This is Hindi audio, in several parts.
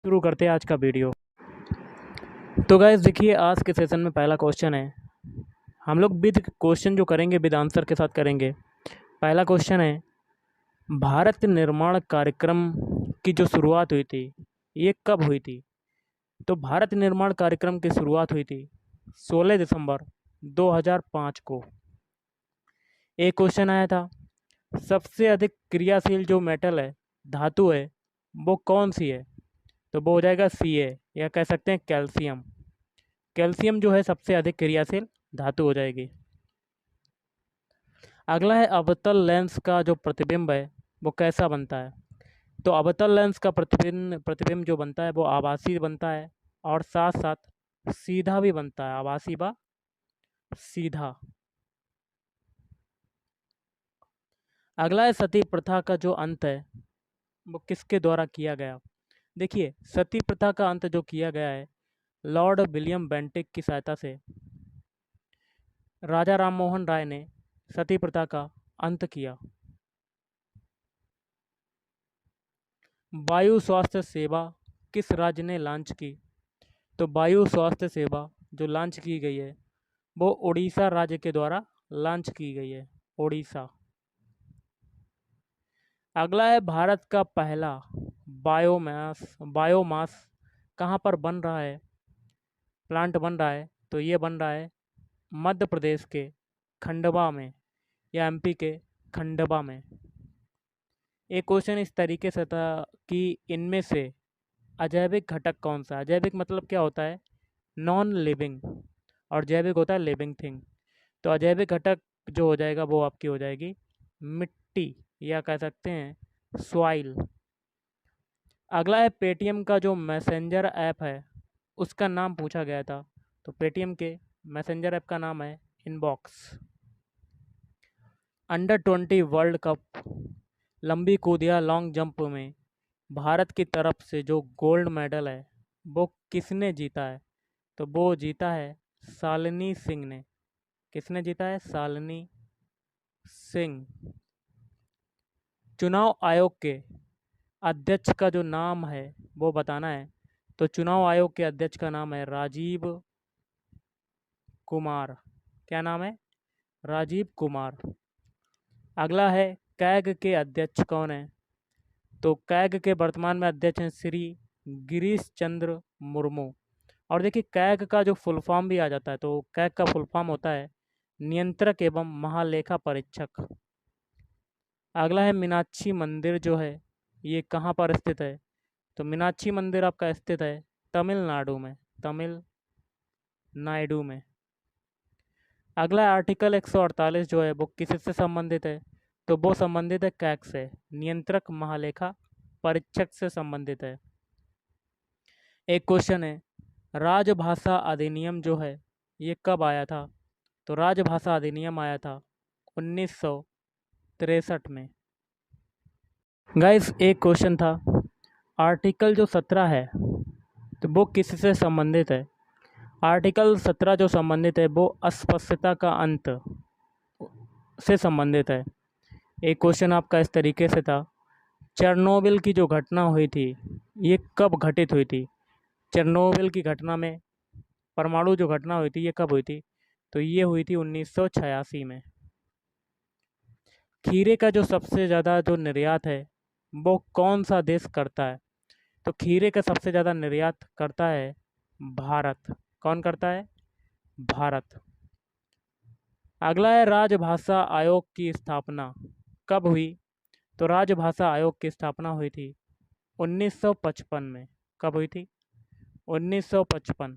शुरू करते हैं आज का वीडियो। तो गाइस देखिए, आज के सेशन में पहला क्वेश्चन है। हम लोग विद क्वेश्चन जो करेंगे विद आंसर के साथ करेंगे। पहला क्वेश्चन है, भारत निर्माण कार्यक्रम की जो शुरुआत हुई थी ये कब हुई थी? तो भारत निर्माण कार्यक्रम की शुरुआत हुई थी 16 दिसंबर 2005 को। एक क्वेश्चन आया था, सबसे अधिक क्रियाशील जो मेटल है, धातु है, वो कौन सी है? तो वो हो जाएगा Ca, या कह सकते हैं कैल्शियम। कैल्शियम जो है सबसे अधिक क्रियाशील धातु हो जाएगी। अगला है, अवतल लेंस का जो प्रतिबिंब है वो कैसा बनता है? तो अवतल लेंस का प्रतिबिंब जो बनता है वो आभासी बनता है और साथ साथ सीधा भी बनता है, आभासी व सीधा। अगला है, सती प्रथा का जो अंत है वो किसके द्वारा किया गया? देखिए, सती प्रथा का अंत जो किया गया है लॉर्ड विलियम बेंटिक की सहायता से राजा राम मोहन राय ने सती प्रथा का अंत किया। वायु स्वास्थ्य सेवा किस राज्य ने लॉन्च की? तो वायु स्वास्थ्य सेवा जो लॉन्च की गई है वो उड़ीसा राज्य के द्वारा लॉन्च की गई है, उड़ीसा। अगला है, भारत का पहला बायोमास कहाँ पर बन रहा है, प्लांट बन रहा है? तो ये बन रहा है मध्य प्रदेश के खंडवा में या एमपी के खंडवा में। एक क्वेश्चन इस तरीके से था कि इनमें से अजैविक घटक कौन सा? अजैविक मतलब क्या होता है? नॉन लिविंग, और जैविक होता है लिविंग थिंग। तो अजैविक घटक जो हो जाएगा वो आपकी हो जाएगी मिट्टी, या कह सकते हैं सॉइल। अगला है, पेटीएम का जो मैसेंजर ऐप है उसका नाम पूछा गया था। तो पेटीएम के मैसेंजर ऐप का नाम है इनबॉक्स। अंडर 20 वर्ल्ड कप लंबी कूद या लॉन्ग जंप में भारत की तरफ से जो गोल्ड मेडल है वो किसने जीता है? तो वो जीता है शालिनी सिंह ने। किसने जीता है? शालिनी सिंह। चुनाव आयोग के अध्यक्ष का जो नाम है वो बताना है। तो चुनाव आयोग के अध्यक्ष का नाम है राजीव कुमार। क्या नाम है? राजीव कुमार। अगला है, कैग के अध्यक्ष कौन है? तो कैग के वर्तमान में अध्यक्ष हैं श्री गिरीश चंद्र मुर्मू। और देखिए, कैग का जो फुल फॉर्म भी आ जाता है, तो कैग का फुल फॉर्म होता है नियंत्रक एवं महालेखा परीक्षक। अगला है, मीनाक्षी मंदिर जो है ये कहाँ पर स्थित है? तो मीनाक्षी मंदिर आपका स्थित है तमिलनाडु में, तमिलनाडु में। अगला है, आर्टिकल 148 जो है वो किससे संबंधित है? तो वो संबंधित है कैग से, नियंत्रक महालेखा परीक्षक से संबंधित है। एक क्वेश्चन है, राजभाषा अधिनियम जो है ये कब आया था? तो राजभाषा अधिनियम आया था 1963 में। गाइस, एक क्वेश्चन था, आर्टिकल जो 17 है तो वो किससे संबंधित है? आर्टिकल 17 जो संबंधित है वो अस्पृश्यता का अंत से संबंधित है। एक क्वेश्चन आपका इस तरीके से था, चेरनोबिल की जो घटना हुई थी ये कब घटित हुई थी? चेरनोबिल की घटना में, परमाणु जो घटना हुई थी ये कब हुई थी? तो ये हुई थी 1986 में। खीरे का जो सबसे ज़्यादा जो निर्यात है वो कौन सा देश करता है? तो खीरे का सबसे ज़्यादा निर्यात करता है भारत। कौन करता है? भारत। अगला है, राजभाषा आयोग की स्थापना कब हुई? तो राजभाषा आयोग की स्थापना हुई थी 1955 में। कब हुई थी? 1955।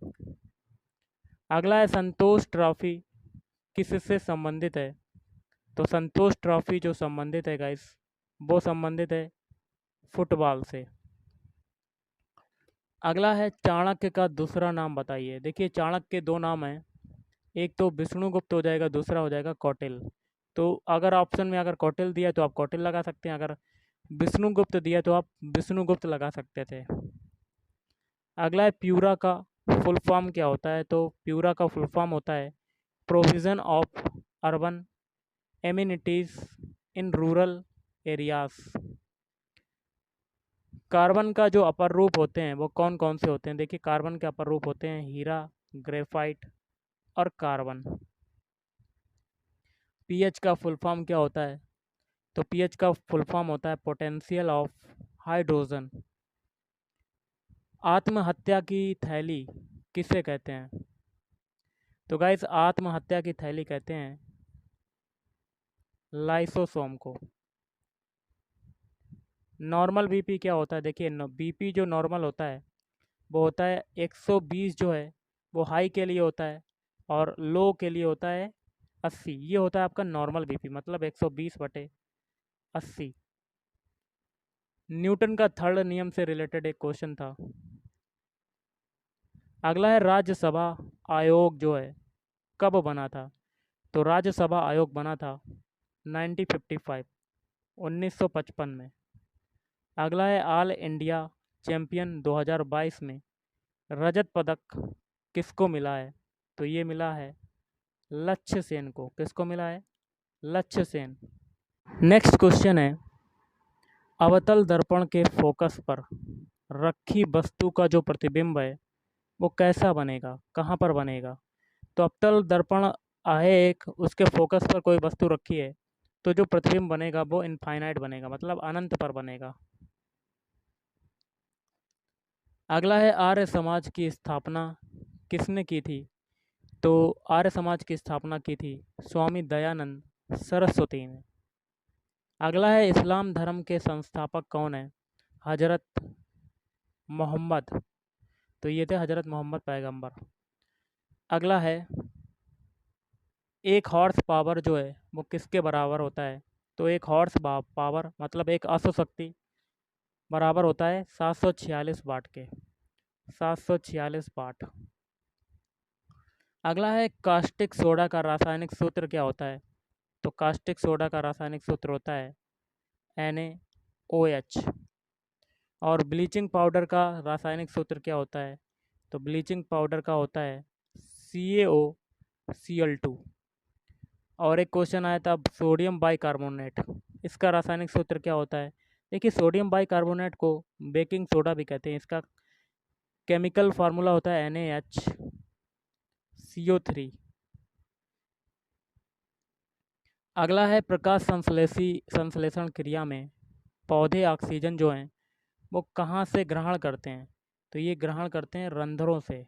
अगला है, संतोष ट्रॉफी किससे संबंधित है? तो संतोष ट्रॉफी जो संबंधित है गाइस वो संबंधित है फुटबॉल से। अगला है, चाणक्य का दूसरा नाम बताइए। देखिए, चाणक्य के दो नाम हैं, एक तो विष्णुगुप्त हो जाएगा, दूसरा हो जाएगा कौटिल्य। तो अगर ऑप्शन में अगर कौटिल्य दिया तो आप कौटिल्य लगा सकते हैं, अगर विष्णुगुप्त दिया तो आप विष्णुगुप्त लगा सकते थे। अगला है, प्यूरा का फुल फॉर्म क्या होता है? तो प्यूरा का फुल फॉर्म होता है provision of urban amenities in rural areas. Carbon का जो अपर रूप होते हैं वो कौन कौन से होते हैं? देखिए, कार्बन के अपर रूप होते हैं हीरा, ग्रेफाइट और कार्बन। पीएच का फुल फॉर्म क्या होता है? तो पीएच का फुल फॉर्म होता है पोटेंशियल ऑफ हाइड्रोजन। आत्महत्या की थैली किसे कहते हैं? तो गाइस, आत्महत्या की थैली कहते हैं लाइसोसोम को। नॉर्मल बीपी क्या होता है? देखिए, बीपी जो नॉर्मल होता है वो होता है 120, जो है वो हाई के लिए होता है, और लो के लिए होता है 80। ये होता है आपका नॉर्मल बीपी, मतलब 120/80। न्यूटन का थर्ड नियम से रिलेटेड एक क्वेश्चन था। अगला है राज्यसभा आयोग जो है कब बना था? तो राज्यसभा आयोग बना था 1955, 1955 में। अगला है ऑल इंडिया चैंपियन 2022 में रजत पदक किसको मिला है? तो ये मिला है लक्ष्य सेन को। किसको मिला है? लक्ष्य सेन। नेक्स्ट क्वेश्चन है, अवतल दर्पण के फोकस पर रखी वस्तु का जो प्रतिबिंब है वो कैसा बनेगा, कहाँ पर बनेगा? तो अवतल दर्पण आहे एक, उसके फोकस पर कोई वस्तु रखी है तो जो प्रतिबिंब बनेगा वो इनफाइनाइट बनेगा, मतलब अनंत पर बनेगा। अगला है आर्य समाज की स्थापना किसने की थी? तो आर्य समाज की स्थापना की थी स्वामी दयानंद सरस्वती ने। अगला है इस्लाम धर्म के संस्थापक कौन है? हजरत मोहम्मद। तो ये थे हजरत मोहम्मद पैगंबर। अगला है एक हॉर्स पावर जो है वो किसके बराबर होता है? तो एक हॉर्स पावर मतलब एक अश्व शक्ति बराबर होता है 746 वाट के। 746 वाट। अगला है कास्टिक सोडा का रासायनिक सूत्र क्या होता है? तो कास्टिक सोडा का रासायनिक सूत्र होता है NaOH। और ब्लीचिंग पाउडर का रासायनिक सूत्र क्या होता है? तो ब्लीचिंग पाउडर का होता है CaOCl2। और एक क्वेश्चन आया था सोडियम बाइकार्बोनेट, इसका रासायनिक सूत्र क्या होता है? देखिए, सोडियम बाइकार्बोनेट को बेकिंग सोडा भी कहते हैं। इसका केमिकल फार्मूला होता है NaHCO3। अगला है प्रकाश संश्लेषण क्रिया में पौधे ऑक्सीजन जो हैं वो कहाँ से ग्रहण करते हैं? तो ये ग्रहण करते हैं रंध्रों से।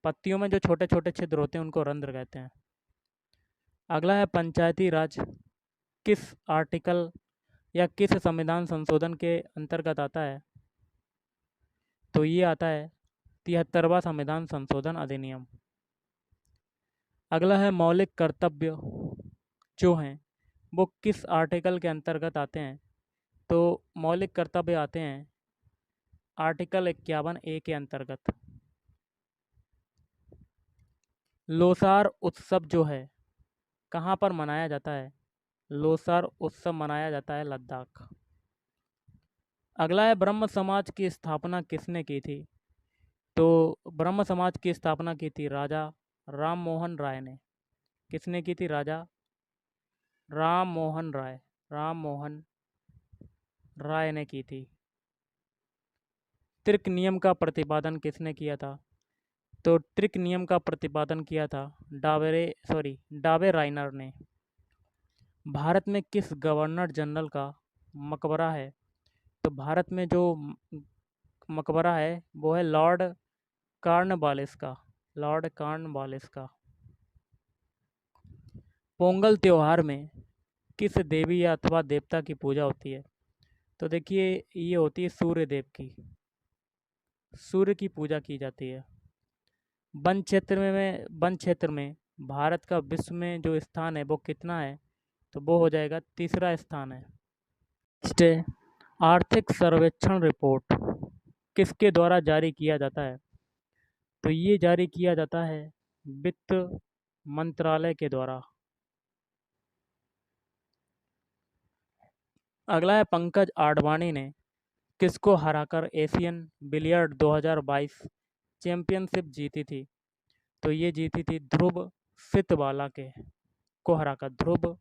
पत्तियों में जो छोटे छोटे छिद्र होते हैं उनको रंध्र कहते हैं। अगला है पंचायती राज किस आर्टिकल या किस संविधान संशोधन के अंतर्गत आता है? तो ये आता है 73वां संविधान संशोधन अधिनियम। अगला है मौलिक कर्तव्य जो हैं वो किस आर्टिकल के अंतर्गत आते हैं? तो मौलिक कर्तव्य आते हैं आर्टिकल 51A के अंतर्गत। लोसार उत्सव जो है कहाँ पर मनाया जाता है? लोसार उत्सव मनाया जाता है लद्दाख। अगला है ब्रह्म समाज की स्थापना किसने की थी? तो ब्रह्म समाज की स्थापना की थी राजा राम मोहन राय ने। किसने की थी? राजा राम मोहन राय। राम मोहन राय ने की थी। त्रिक नियम का प्रतिपादन किसने किया था? तो त्रिक नियम का प्रतिपादन किया था डावे राइनर ने। भारत में किस गवर्नर जनरल का मकबरा है? तो भारत में जो मकबरा है वो है लॉर्ड कॉर्नवालिस का। लॉर्ड कॉर्नवालिस का। पोंगल त्योहार में किस देवी या अथवा देवता की पूजा होती है? तो देखिए, ये होती है सूर्य देव की। सूर्य की पूजा की जाती है। वन क्षेत्र में भारत का विश्व में जो स्थान है वो कितना है? तो वो हो जाएगा तीसरा स्थान है। नेक्स्ट है आर्थिक सर्वेक्षण रिपोर्ट किसके द्वारा जारी किया जाता है? तो ये जारी किया जाता है वित्त मंत्रालय के द्वारा। अगला है पंकज आडवाणी ने किसको हराकर एशियन बिलियर्ड 2022 चैंपियनशिप जीती थी? तो ये जीती थी ध्रुव सितवाला के को हराकर। ध्रुव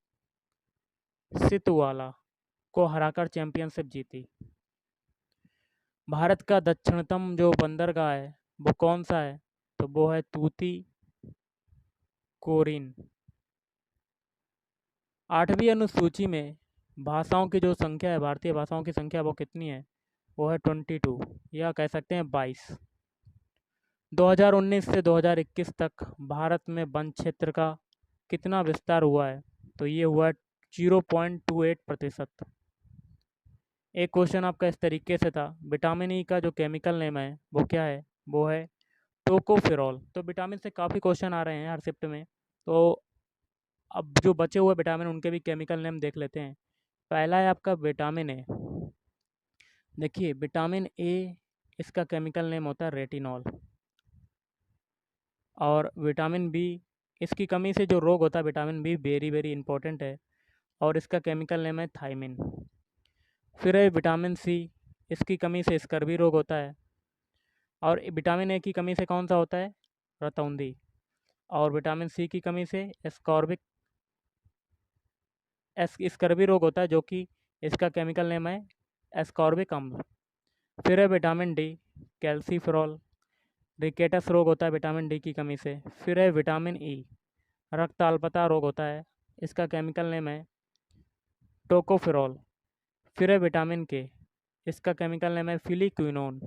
सितवाला को हराकर चैंपियनशिप जीती। भारत का दक्षिणतम जो बंदरगाह है वो कौन सा है? तो वो है तूती कोरिन। 8वीं अनुसूची में भाषाओं की जो संख्या है, भारतीय भाषाओं की संख्या वो कितनी है? वो है 22, या कह सकते हैं 22। 2019 से 2021 तक भारत में वन क्षेत्र का कितना विस्तार हुआ है? तो ये हुआ है 0.28%। एक क्वेश्चन आपका इस तरीके से था, विटामिन ई का जो केमिकल नेम है वो क्या है? वो है टोकोफेरॉल। तो विटामिन से काफ़ी क्वेश्चन आ रहे हैं हर शिफ्ट में, तो अब जो बचे हुए विटामिन उनके भी केमिकल नेम देख लेते हैं। पहला है आपका विटामिन ए। देखिए विटामिन ए, इसका केमिकल नेम होता है रेटिनॉल। और विटामिन बी, इसकी कमी से जो रोग होता है vitamin be very very important है, और इसका केमिकल नेम है थायमिन। फिर है विटामिन सी, इसकी कमी से स्कर्वी रोग होता है। और विटामिन ए की कमी से कौन सा होता है? रतौंधी। और विटामिन सी की कमी से स्कॉर्बिक स्कर्वी रोग होता है, जो कि इसका केमिकल नेम है एस्कॉर्बिक अम्ल। फिर है विटामिन डी, कैल्सीफेरॉल। रिकेटस रोग होता है विटामिन डी की कमी से। फिर है विटामिन ई, रक्त अल्पता रोग होता है, इसका केमिकल नेम है टोकोफेरॉल। फिर है विटामिन के, इसका केमिकल नेम है फिलिक्विनोन।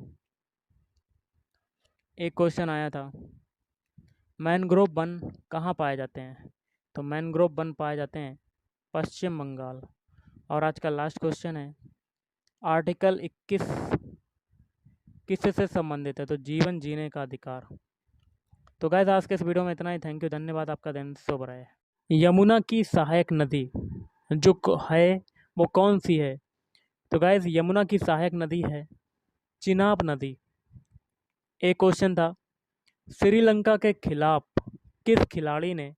एक क्वेश्चन आया था, मैनग्रोव वन कहाँ पाए जाते हैं? तो मैनग्रोव वन पाए जाते हैं पश्चिम बंगाल। और आज का लास्ट क्वेश्चन है, आर्टिकल 21 किससे संबंधित है? तो जीवन जीने का अधिकार। तो गाइस आज के इस वीडियो में इतना ही। थैंक यू, धन्यवाद, आपका दिन शुभ रहे। यमुना की सहायक नदी जो है वो कौन सी है? तो गाइस यमुना की सहायक नदी है चिनाब नदी। एक क्वेश्चन था, श्रीलंका के खिलाफ किस खिलाड़ी ने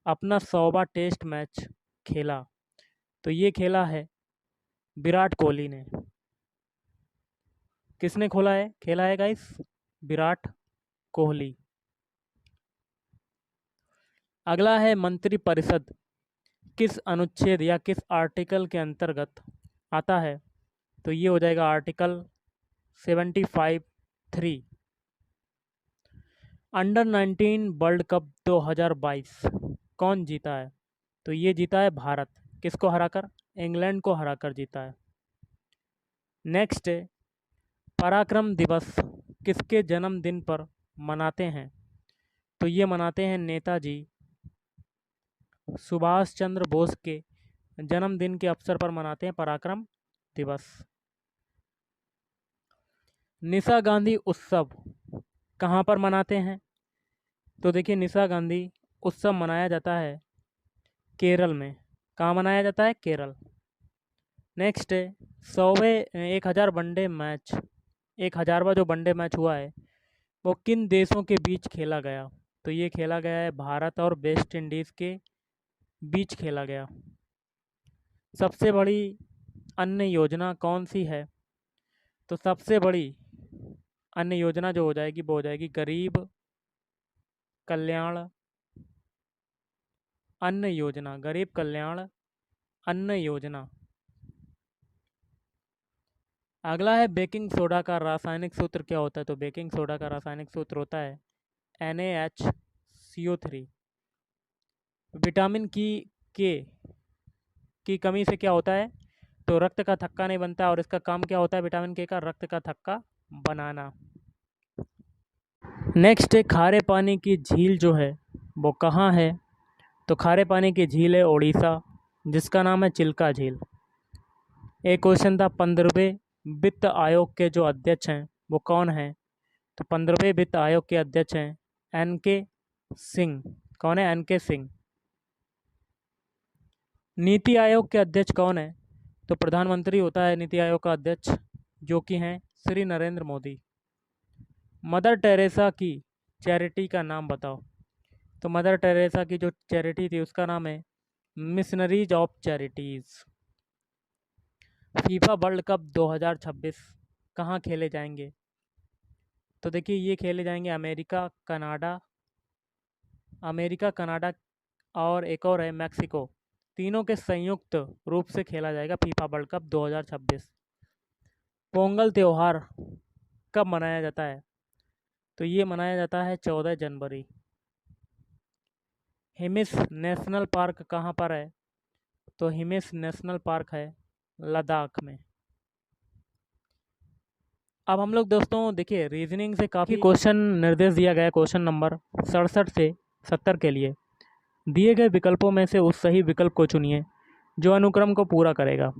अपना 100वां टेस्ट मैच खेला? तो ये खेला है विराट कोहली ने। किसने खेला है गाइस? विराट कोहली। अगला है मंत्रिपरिषद किस अनुच्छेद या किस आर्टिकल के अंतर्गत आता है? तो ये हो जाएगा आर्टिकल 75(3). अंडर 19 वर्ल्ड कप 2022 कौन जीता है? तो ये जीता है भारत। किसको हराकर? इंग्लैंड को हराकर जीता है। नेक्स्ट है, पराक्रम दिवस किसके जन्मदिन पर मनाते हैं? तो ये मनाते हैं नेताजी सुभाष चंद्र बोस के जन्मदिन के अवसर पर मनाते हैं पराक्रम दिवस। निशा गांधी उत्सव कहाँ पर मनाते हैं? तो देखिए निशा गांधी उत्सव मनाया जाता है केरल में। कहाँ मनाया जाता है? केरल। नेक्स्ट है, 1000 वनडे मैच, 1000वां जो वनडे मैच हुआ है वो किन देशों के बीच खेला गया? तो ये खेला गया है भारत और वेस्ट इंडीज़ के बीच खेला गया। सबसे बड़ी अन्य योजना कौन सी है? तो सबसे बड़ी अन्य योजना जो हो जाएगी वो हो जाएगी गरीब कल्याण अन्न योजना। गरीब कल्याण अन्न योजना। अगला है बेकिंग सोडा का रासायनिक सूत्र क्या होता है? तो बेकिंग सोडा का रासायनिक सूत्र होता है NaHCO3। विटामिन के की कमी से क्या होता है? तो रक्त का थक्का नहीं बनता, और इसका काम क्या होता है विटामिन के का? रक्त का थक्का बनाना। नेक्स्ट है, खारे पानी की झील जो है वो कहाँ है? तो खारे पानी की झील है उड़ीसा, जिसका नाम है चिल्का झील। एक क्वेश्चन था, 15वें वित्त आयोग के जो अध्यक्ष हैं वो कौन हैं? तो 15वें वित्त आयोग के अध्यक्ष हैं NK सिंह। कौन है? NK सिंह। नीति आयोग के अध्यक्ष कौन है? तो प्रधानमंत्री होता है नीति आयोग का अध्यक्ष, जो कि हैं श्री नरेंद्र मोदी। मदर टेरेसा की चैरिटी का नाम बताओ। तो मदर टेरेसा की जो चैरिटी थी उसका नाम है missionaries of charities. FIFA world cup 2026 कहाँ खेले जाएंगे? तो देखिए ये खेले जाएंगे अमेरिका, कनाडा और एक और है मैक्सिको। तीनों के संयुक्त रूप से खेला जाएगा फीफा वर्ल्ड कप 2026। पोंगल त्यौहार कब मनाया जाता है? तो ये मनाया जाता है 14 जनवरी। हिमिस नेशनल पार्क कहाँ पर है? तो हिमिस नेशनल पार्क है लद्दाख में। अब हम लोग दोस्तों देखिए रीजनिंग से काफ़ी क्वेश्चन निर्देश दिया गया है क्वेश्चन नंबर 67 से 70 के लिए। दिए गए विकल्पों में से उस सही विकल्प को चुनिए जो अनुक्रम को पूरा करेगा।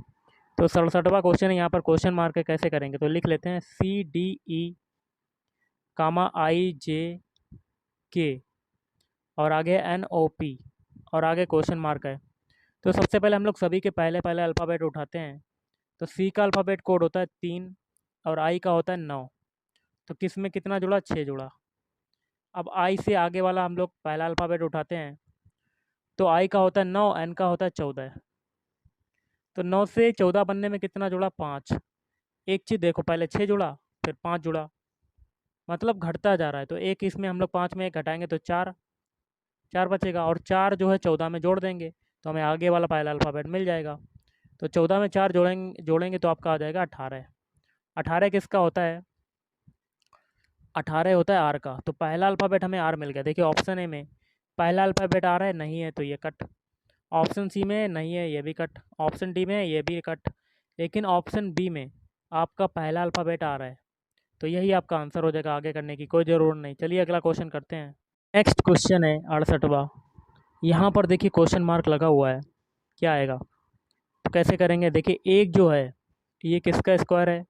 तो 67वां क्वेश्चन है, यहाँ पर क्वेश्चन मार्क है, कैसे करेंगे? तो लिख लेते हैं CDE, IJK और आगे NOP और आगे क्वेश्चन मार्क है। तो सबसे पहले हम लोग सभी के पहले पहले अल्फ़ाबेट उठाते हैं। तो C का अल्फ़ाबेट कोड होता है 3 और I का होता है 9। तो किस में कितना जुड़ा? 6 जुड़ा। अब I से आगे वाला हम लोग पहला अल्फ़ाबेट उठाते हैं। तो I का होता है 9, N का होता है 14। तो 9 से 14 बनने में कितना जुड़ा? 5। एक चीज़ देखो, पहले 6 जुड़ा फिर 5 जुड़ा, मतलब घटता जा रहा है। तो एक इसमें हम लोग 5 में एक घटाएंगे तो 4 बचेगा, और 4 जो है 14 में जोड़ देंगे तो हमें आगे वाला पहला अल्फ़ाबेट मिल जाएगा। तो 14 में 4 जोड़ेंगे तो आपका आ जाएगा 18। 18 किसका होता है? 18 होता है आर का। तो पहला अल्फ़ाबेट हमें आर मिल गया। देखिए ऑप्शन ए में पहला अल्फ़ाबेट आर है, नहीं है तो ये कट। ऑप्शन सी में नहीं है, ये भी कट। ऑप्शन डी में ये भी कट। लेकिन ऑप्शन बी में आपका पहला अल्फ़ाबेट आ रहा है, तो यही आपका आंसर हो जाएगा। आगे करने की कोई ज़रूरत नहीं। चलिए अगला क्वेश्चन करते हैं। नेक्स्ट क्वेश्चन है 68वां। यहाँ पर देखिए क्वेश्चन मार्क लगा हुआ है, क्या आएगा? तो कैसे करेंगे? देखिए एक जो है ये किसका स्क्वायर है?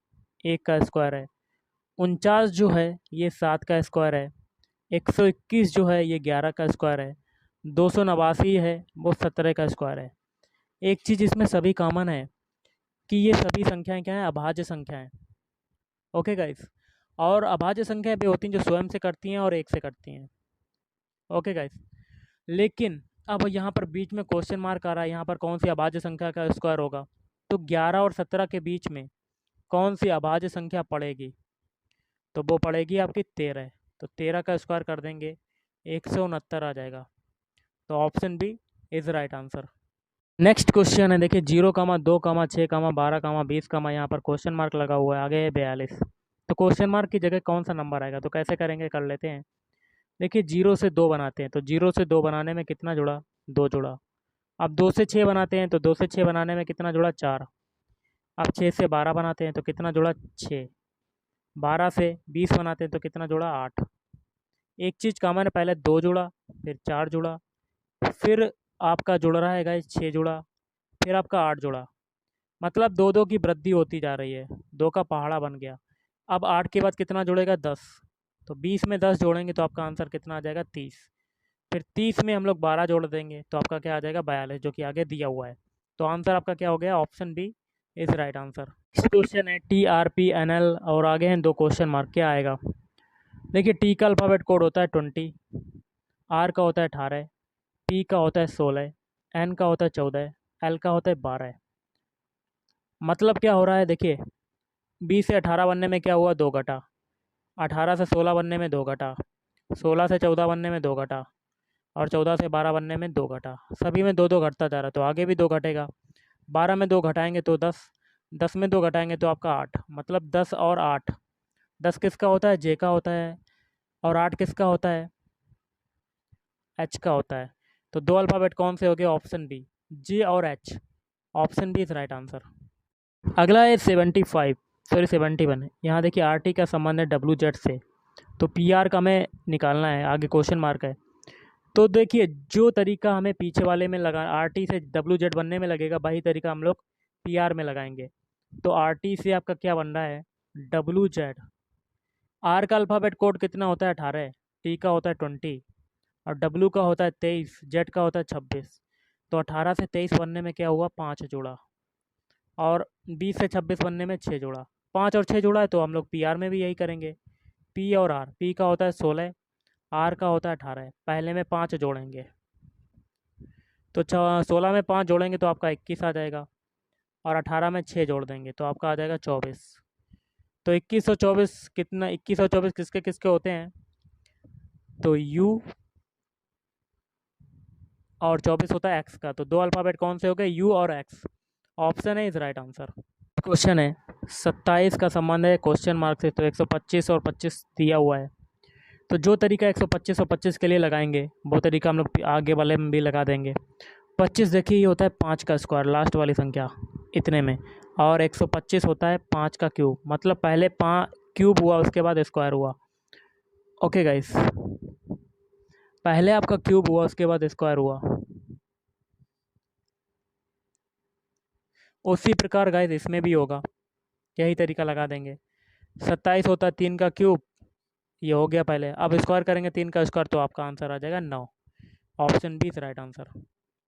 1 का स्क्वायर है। 49 जो है ये 7 का स्क्वायर है। 121 जो है ये 11 का स्क्वायर है। 289 है वो 17 का स्क्वायर है। एक चीज़ इसमें सभी कॉमन है कि ये सभी संख्याएं क्या हैं? अभाज्य संख्याएं। ओके गाइस, और अभाज्य संख्याएं भी होती हैं जो स्वयं से करती हैं और 1 से करती हैं। ओके गाइस, लेकिन अब यहाँ पर बीच में क्वेश्चन मार्क आ रहा है, यहाँ पर कौन सी अभाज्य संख्या का स्क्वायर होगा? तो 11 और 17 के बीच में कौन सी अभाज्य संख्या पड़ेगी? तो वो पड़ेगी आपकी 13। तो 13 का स्क्वायर कर देंगे 169 आ जाएगा। तो option B is right answer. Next question है, देखिए 0, 2, 6, 12, 20 यहाँ पर क्वेश्चन मार्क लगा हुआ है, आगे है 42। तो क्वेश्चन मार्क की जगह कौन सा नंबर आएगा? तो कैसे करेंगे, कर लेते हैं। देखिए 0 से 2 बनाते हैं, तो 0 से 2 बनाने में कितना जुड़ा? 2 जुड़ा। अब 2 से 6 बनाते हैं, तो 2 से 6 बनाने में कितना जुड़ा? 4। अब 6 से 12 बनाते हैं तो कितना जुड़ा? 6। 12 से 20 बनाते हैं तो कितना जुड़ा? 8। एक चीज़ कॉमन है, पहले 2 जुड़ा फिर 4 जुड़ा, फिर आपका जुड़ रहा है गाइस 6 जुड़ा, फिर आपका 8 जुड़ा। मतलब 2 की वृद्धि होती जा रही है, 2 का पहाड़ा बन गया। अब 8 के बाद कितना जुड़ेगा? 10। तो 20 में 10 जोड़ेंगे तो आपका आंसर कितना आ जाएगा? 30। फिर 30 में हम लोग 12 जोड़ देंगे तो आपका क्या आ जाएगा? 42, जो कि आगे दिया हुआ है। तो आंसर आपका क्या हो गया? Option B is right answer. Next question है TRPNL और आगे हैं 2 क्वेश्चन मार्क, क्या आएगा? देखिए टी का अल्फ़ाबेट कोड होता है 20, आर का होता है 18, पी का होता है 16, एन का होता है 14, एल का होता है 12। मतलब क्या हो रहा है? देखिए 20 से 18 बनने में क्या हुआ? 2 घटा। 18 से 16 बनने में 2 घटा। 16 से 14 बनने में 2 घटा। और 14 से 12 बनने में 2 घटा। सभी में 2 2 घटता जा रहा है, तो आगे भी 2 घटेगा। 12 में 2 घटाएंगे तो 10, 10 में 2 घटाएंगे तो आपका 8। मतलब 10 और 8। 10 किसका होता है? जे का होता है। और 8 किसका होता है? एच का होता है। तो 2 अल्फ़ाबेट कौन से हो गए? ऑप्शन बी, जे और H. Option B is right answer. अगला है 71। यहाँ देखिए आर टी का संबंध है WZ से, तो PR का हमें निकालना है, आगे क्वेश्चन मार्क है। तो देखिए जो तरीका हमें पीछे वाले में लगा RT से WZ बनने में लगेगा, वही तरीका हम लोग PR में लगाएंगे। तो RT से आपका क्या बन रहा है? WZ। R का अल्फ़ाबेट कोड कितना होता है? 18, T का होता है 20 और W का होता है 23, Z का होता है 26। तो 18 से 23 बनने में क्या हुआ? 5 जोड़ा। और 20 से 26 बनने में 6 जोड़ा। 5 और 6 जोड़ा है, तो हम लोग PR में भी यही करेंगे। P और R, P का होता है 16, R का होता है 18। पहले में 5 जोड़ेंगे तो 16 में 5 जोड़ेंगे तो आपका 21 आ जाएगा, और 18 में 6 जोड़ देंगे तो आपका आ जाएगा 24। तो 21 और 24 कितना? 21 और 24 किसके किसके होते हैं? तो U और 24 होता है X का। तो 2 अल्फ़ाबेट कौन से हो गए? U और X। ऑप्शन है इज़ राइट आंसर। क्वेश्चन है 27 का संबंध है क्वेश्चन मार्क से, तो 125 और 25 दिया हुआ है। तो जो तरीका 125 और 25 के लिए लगाएंगे वो तरीका हम लोग आगे वाले में भी लगा देंगे। 25 देखिए ये होता है 5 का स्क्वायर, लास्ट वाली संख्या इतने में, और 125 होता है 5 का क्यूब, मतलब पहले क्यूब हुआ उसके बाद स्क्वायर हुआ। ओके गाइस, पहले आपका क्यूब हुआ उसके बाद स्क्वायर हुआ। उसी प्रकार गाइस इसमें भी होगा, यही तरीका लगा देंगे। 27 होता है 3 का क्यूब, ये हो गया पहले, अब स्क्वायर करेंगे 3 का स्क्वायर तो आपका आंसर आ जाएगा 9। Option B is right answer.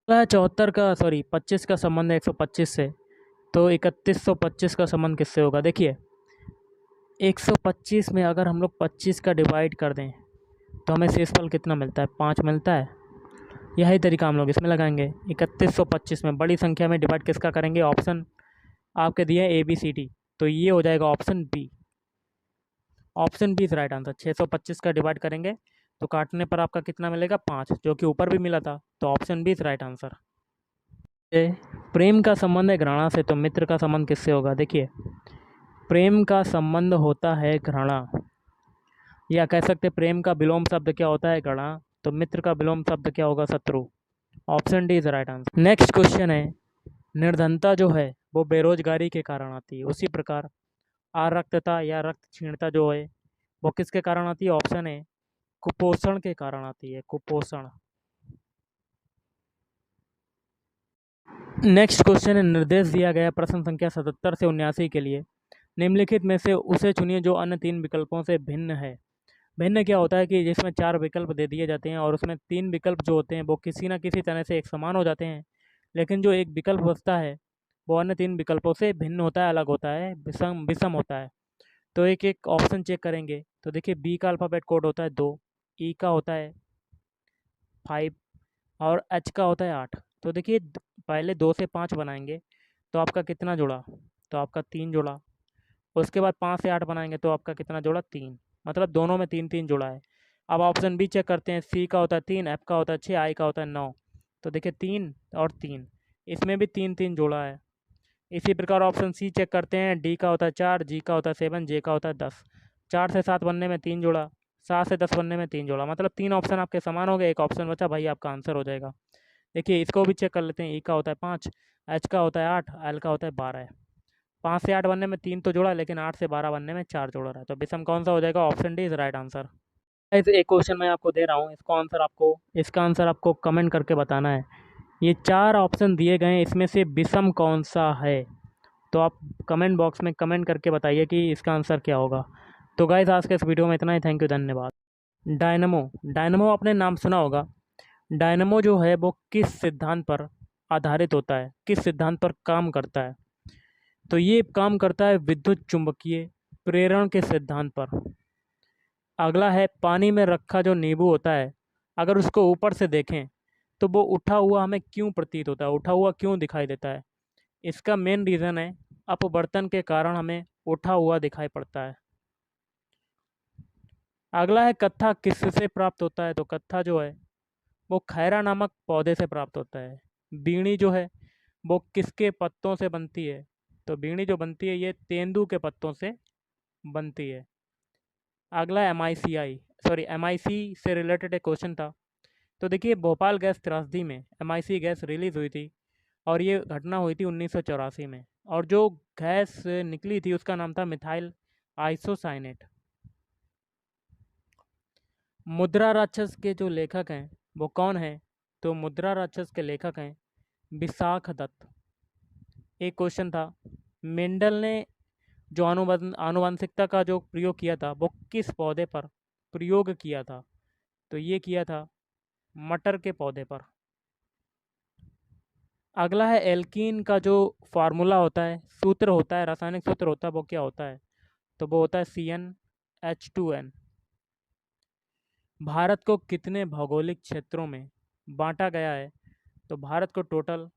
है 74 का, सॉरी 25 का संबंध है 125 से, तो 3125 का संबंध किससे होगा? देखिए 125 में अगर हम लोग 25 का डिवाइड कर दें तो हमें शेषफल कितना मिलता है? 5 मिलता है। यही तरीका हम लोग इसमें लगाएंगे। 3125 में बड़ी संख्या में डिवाइड किसका करेंगे? ऑप्शन आपके दिए ABCD, तो ये हो जाएगा option B. Option B is right answer. 625 का डिवाइड करेंगे तो काटने पर आपका कितना मिलेगा? 5, जो कि ऊपर भी मिला था, तो option B is right answer. प्रेम का संबंध है घृणा से, तो मित्र का संबंध किससे होगा? देखिए प्रेम का संबंध होता है घृणा, या कह सकते प्रेम का विलोम शब्द क्या होता है? घृणा। तो मित्र का विलोम शब्द क्या होगा? शत्रु। Option D is right answer. Next question है, निर्धनता जो है वो बेरोजगारी के कारण आती है, उसी प्रकार आरक्तता या रक्त क्षीणता जो है वो किसके कारण आती है? ऑप्शन है कुपोषण के कारण आती है, कुपोषण। नेक्स्ट क्वेश्चन है, निर्देश दिया गया प्रश्न संख्या 77 से 79 के लिए निम्नलिखित में से उसे चुनिए जो अन्य 3 विकल्पों से भिन्न है। भिन्न क्या होता है कि जिसमें 4 विकल्प दे दिए जाते हैं और उसमें 3 विकल्प जो होते हैं वो किसी ना किसी तरह से एक समान हो जाते हैं, लेकिन जो एक विकल्प बचता है वो अन्य 3 विकल्पों से भिन्न होता है, अलग होता है, विषम विषम होता है। तो एक एक ऑप्शन चेक करेंगे तो देखिए बी का अल्फ़ाबेट कोड होता है 2, ई का होता है 5 और एच का होता है 8। तो देखिए पहले 2 से 5 बनाएंगे तो आपका कितना जुड़ा? तो आपका 3 जुड़ा। उसके बाद 5 से 8 बनाएंगे तो आपका कितना जुड़ा? 3, मतलब दोनों में 3 3 जुड़ा है। अब ऑप्शन बी चेक करते हैं, सी का होता है 3, एफ का होता है 6, आई का होता है 9। तो देखिए 3 और 3, इसमें भी 3 3 जुड़ा है। इसी प्रकार ऑप्शन सी चेक करते हैं, डी का होता है 4, जी का होता है 7, जे का होता है 10। 4 से 7 बनने में 3 जुड़ा, 7 से 10 बनने में 3 जुड़ा, मतलब 3 ऑप्शन आपके समान हो गए, एक ऑप्शन बचा, भाई आपका आंसर हो जाएगा। देखिए इसको भी चेक कर लेते हैं, ई का होता है 5, एच का होता है 8, एल का होता है 12। 5 से 8 बनने में 3 तो जुड़ा, लेकिन 8 से 12 बनने में 4 जुड़ रहा है, तो विषम कौन सा हो जाएगा? Option D is right answer. एक क्वेश्चन मैं आपको दे रहा हूँ, इसका आंसर आपको कमेंट करके बताना है। ये 4 ऑप्शन दिए गए हैं, इसमें से विषम कौन सा है? तो आप कमेंट बॉक्स में कमेंट करके बताइए कि इसका आंसर क्या होगा। तो गाइस आज के इस वीडियो में इतना ही, थैंक यू, धन्यवाद। डायनमो, डायनमो आपने नाम सुना होगा। डायनमो जो है वो किस सिद्धांत पर आधारित होता है, किस सिद्धांत पर काम करता है? तो ये काम करता है विद्युत चुंबकीय प्रेरण के सिद्धांत पर। अगला है, पानी में रखा जो नींबू होता है अगर उसको ऊपर से देखें तो वो उठा हुआ हमें क्यों प्रतीत होता है, उठा हुआ क्यों दिखाई देता है? इसका मेन रीज़न है अपवर्तन के कारण हमें उठा हुआ दिखाई पड़ता है। अगला है, कत्था किससे प्राप्त होता है? तो कत्था जो है वो खैरा नामक पौधे से प्राप्त होता है। बीड़ी जो है वो किसके पत्तों से बनती है? तो बीड़ी जो बनती है ये तेंदू के पत्तों से बनती है। अगला MIC से रिलेटेड एक क्वेश्चन था। तो देखिए भोपाल गैस त्रासदी में MIC गैस रिलीज़ हुई थी और ये घटना हुई थी 1984 में, और जो गैस निकली थी उसका नाम था मिथाइल आइसोसाइनेट। मुद्रा राक्षस के जो लेखक हैं वो कौन हैं? तो मुद्रा राक्षस के लेखक हैं विशाख दत्त। एक क्वेश्चन था, मेंडल ने जो आनुवंशिकता का जो प्रयोग किया था वो किस पौधे पर प्रयोग किया था? तो ये किया था मटर के पौधे पर। अगला है, एल्कीन का जो फार्मूला होता है, सूत्र होता है, रासायनिक सूत्र होता है, वो क्या होता है? तो वो होता है CnH2n। भारत को कितने भौगोलिक क्षेत्रों में बांटा गया है? तो भारत को टोटल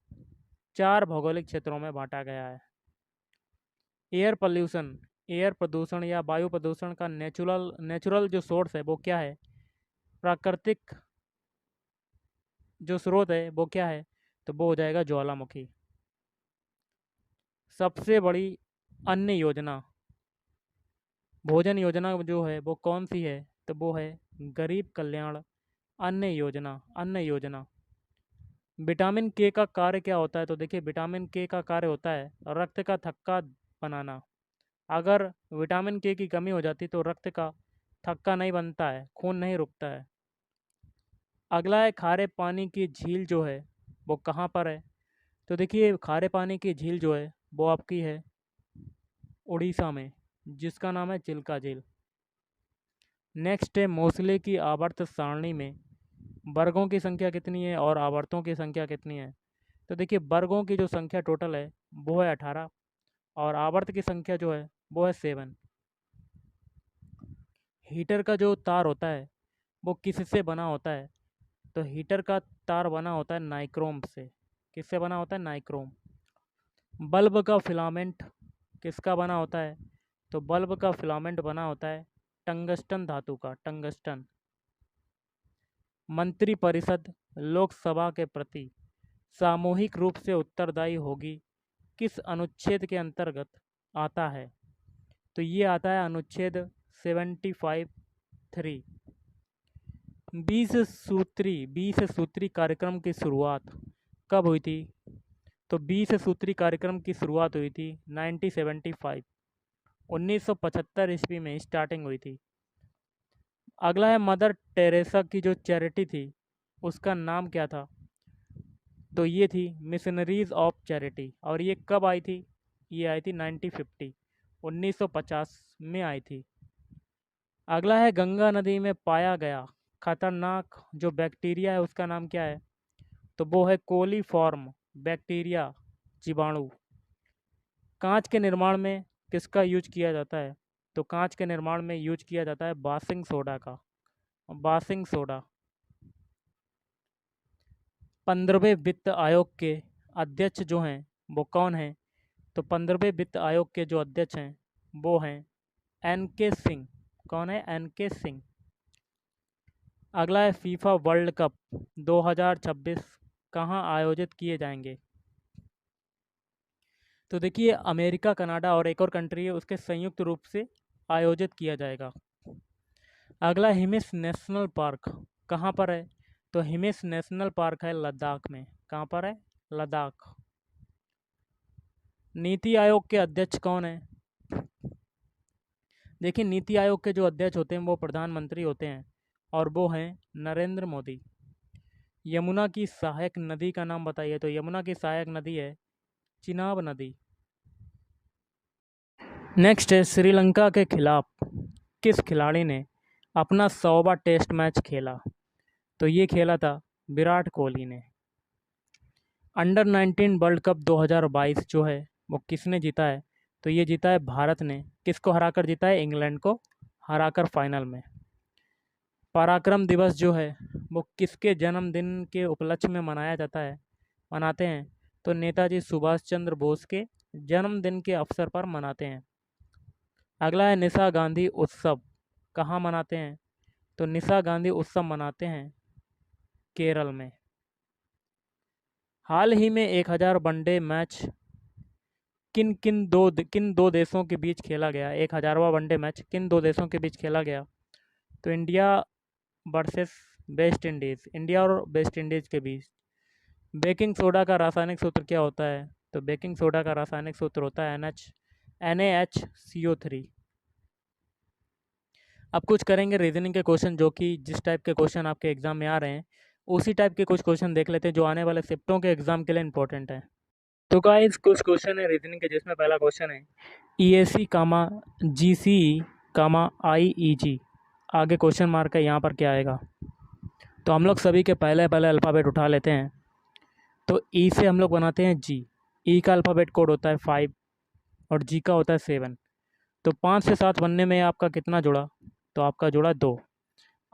4 भौगोलिक क्षेत्रों में बांटा गया है। एयर पॉल्यूशन, एयर प्रदूषण या वायु प्रदूषण का नेचुरल जो सोर्स है वो क्या है? प्राकृतिक जो स्रोत है वो क्या है? तो वो हो जाएगा ज्वालामुखी। सबसे बड़ी अन्न योजना, भोजन योजना जो है वो कौन सी है, तो वो है गरीब कल्याण अन्न योजना, अन्न योजना। विटामिन के का कार्य क्या होता है, तो देखिए विटामिन के का कार्य होता है रक्त का थक्का बनाना। अगर विटामिन के की कमी हो जाती तो रक्त का थक्का नहीं बनता है, खून नहीं रुकता है। अगला है खारे पानी की झील जो है वो कहाँ पर है, तो देखिए खारे पानी की झील जो है वो आपकी है उड़ीसा में, जिसका नाम है चिल्का झील। नेक्स्ट है मोसले की आवर्त सारणी में वर्गों की संख्या कितनी है और आवर्तों की संख्या कितनी है, तो देखिए वर्गों की जो संख्या टोटल है वो है 18 और आवर्त की संख्या जो है वो है 7। हीटर का जो तार होता है वो किससे बना होता है, तो हीटर का तार बना होता है नाइक्रोम से। किससे बना होता है, नाइक्रोम। बल्ब का फिलामेंट किसका बना होता है, तो बल्ब का फिलामेंट बना होता है टंगस्टन धातु का, टंगस्टन। मंत्रिपरिषद लोकसभा के प्रति सामूहिक रूप से उत्तरदायी होगी किस अनुच्छेद के अंतर्गत आता है, तो ये आता है अनुच्छेद 75(3). 20 सूत्री कार्यक्रम की शुरुआत कब हुई थी, तो 20 सूत्री कार्यक्रम की शुरुआत हुई थी 1975, 1975 ईस्वी में स्टार्टिंग हुई थी। अगला है मदर टेरेसा की जो चैरिटी थी उसका नाम क्या था, तो ये थी मिशनरीज ऑफ चैरिटी। और ये कब आई थी, ये आई थी 1950, 1950 में आई थी। अगला है गंगा नदी में पाया गया खतरनाक जो बैक्टीरिया है उसका नाम क्या है, तो वो है कोलीफॉर्म बैक्टीरिया जीवाणु। कांच के निर्माण में किसका यूज किया जाता है, तो कांच के निर्माण में यूज किया जाता है बासिंग सोडा का, बासिंग सोडा। 15वें वित्त आयोग के अध्यक्ष जो हैं वो कौन हैं, तो 15वें वित्त आयोग के जो अध्यक्ष हैं वो हैं एन के सिंह। कौन है, एन के सिंह। अगला है फीफा वर्ल्ड कप 2026 कहाँ आयोजित किए जाएंगे, तो देखिए अमेरिका, कनाडा और एक और कंट्री है उसके संयुक्त रूप से आयोजित किया जाएगा। अगला हिमिस नेशनल पार्क कहाँ पर है, तो हिमिस नेशनल पार्क है लद्दाख में। कहाँ पर है, लद्दाख। नीति आयोग के अध्यक्ष कौन है, देखिए नीति आयोग के जो अध्यक्ष होते हैं वो प्रधानमंत्री होते हैं और वो हैं नरेंद्र मोदी। यमुना की सहायक नदी का नाम बताइए, तो यमुना की सहायक नदी है चिनाब नदी। नेक्स्ट है श्रीलंका के खिलाफ किस खिलाड़ी ने अपना 100वां टेस्ट मैच खेला, तो ये खेला था विराट कोहली ने। अंडर 19 वर्ल्ड कप 2022 जो है वो किसने जीता है, तो ये जीता है भारत ने। किसको हराकर जीता है, इंग्लैंड को हराकर फाइनल में। पराक्रम दिवस जो है वो किसके जन्मदिन के उपलक्ष्य में मनाया जाता है, मनाते हैं, तो नेताजी सुभाष चंद्र बोस के जन्मदिन के अवसर पर मनाते हैं। अगला है निशा गांधी उत्सव कहाँ मनाते हैं, तो निशा गांधी उत्सव मनाते हैं केरल में। हाल ही में 1000 वनडे मैच किन दो देशों के बीच खेला गया, 1000वां वनडे मैच किन दो देशों के बीच खेला गया, तो India versus West Indies, India और वेस्ट इंडीज़ के बीच। बेकिंग सोडा का रासायनिक सूत्र क्या होता है, तो बेकिंग सोडा का रासायनिक सूत्र होता है NaHCO3। अब कुछ करेंगे रीजनिंग के क्वेश्चन, जो कि जिस टाइप के क्वेश्चन आपके एग्जाम में आ रहे हैं उसी टाइप के कुछ क्वेश्चन देख लेते हैं जो आने वाले शिफ्टों के एग्जाम के लिए इंपॉर्टेंट है। तो गाइस कुछ क्वेश्चन है रीजनिंग के, जिसमें पहला क्वेश्चन है EAC कामा GCE कामा IEG, आगे क्वेश्चन मार्क है, यहाँ पर क्या आएगा, तो हम लोग सभी के पहले अल्फ़ाबेट उठा लेते हैं। तो E से हम लोग बनाते हैं G, E का अल्फ़ाबेट कोड होता है 5 और G का होता है 7। तो 5 से 7 बनने में आपका कितना जुड़ा, तो आपका जुड़ा 2।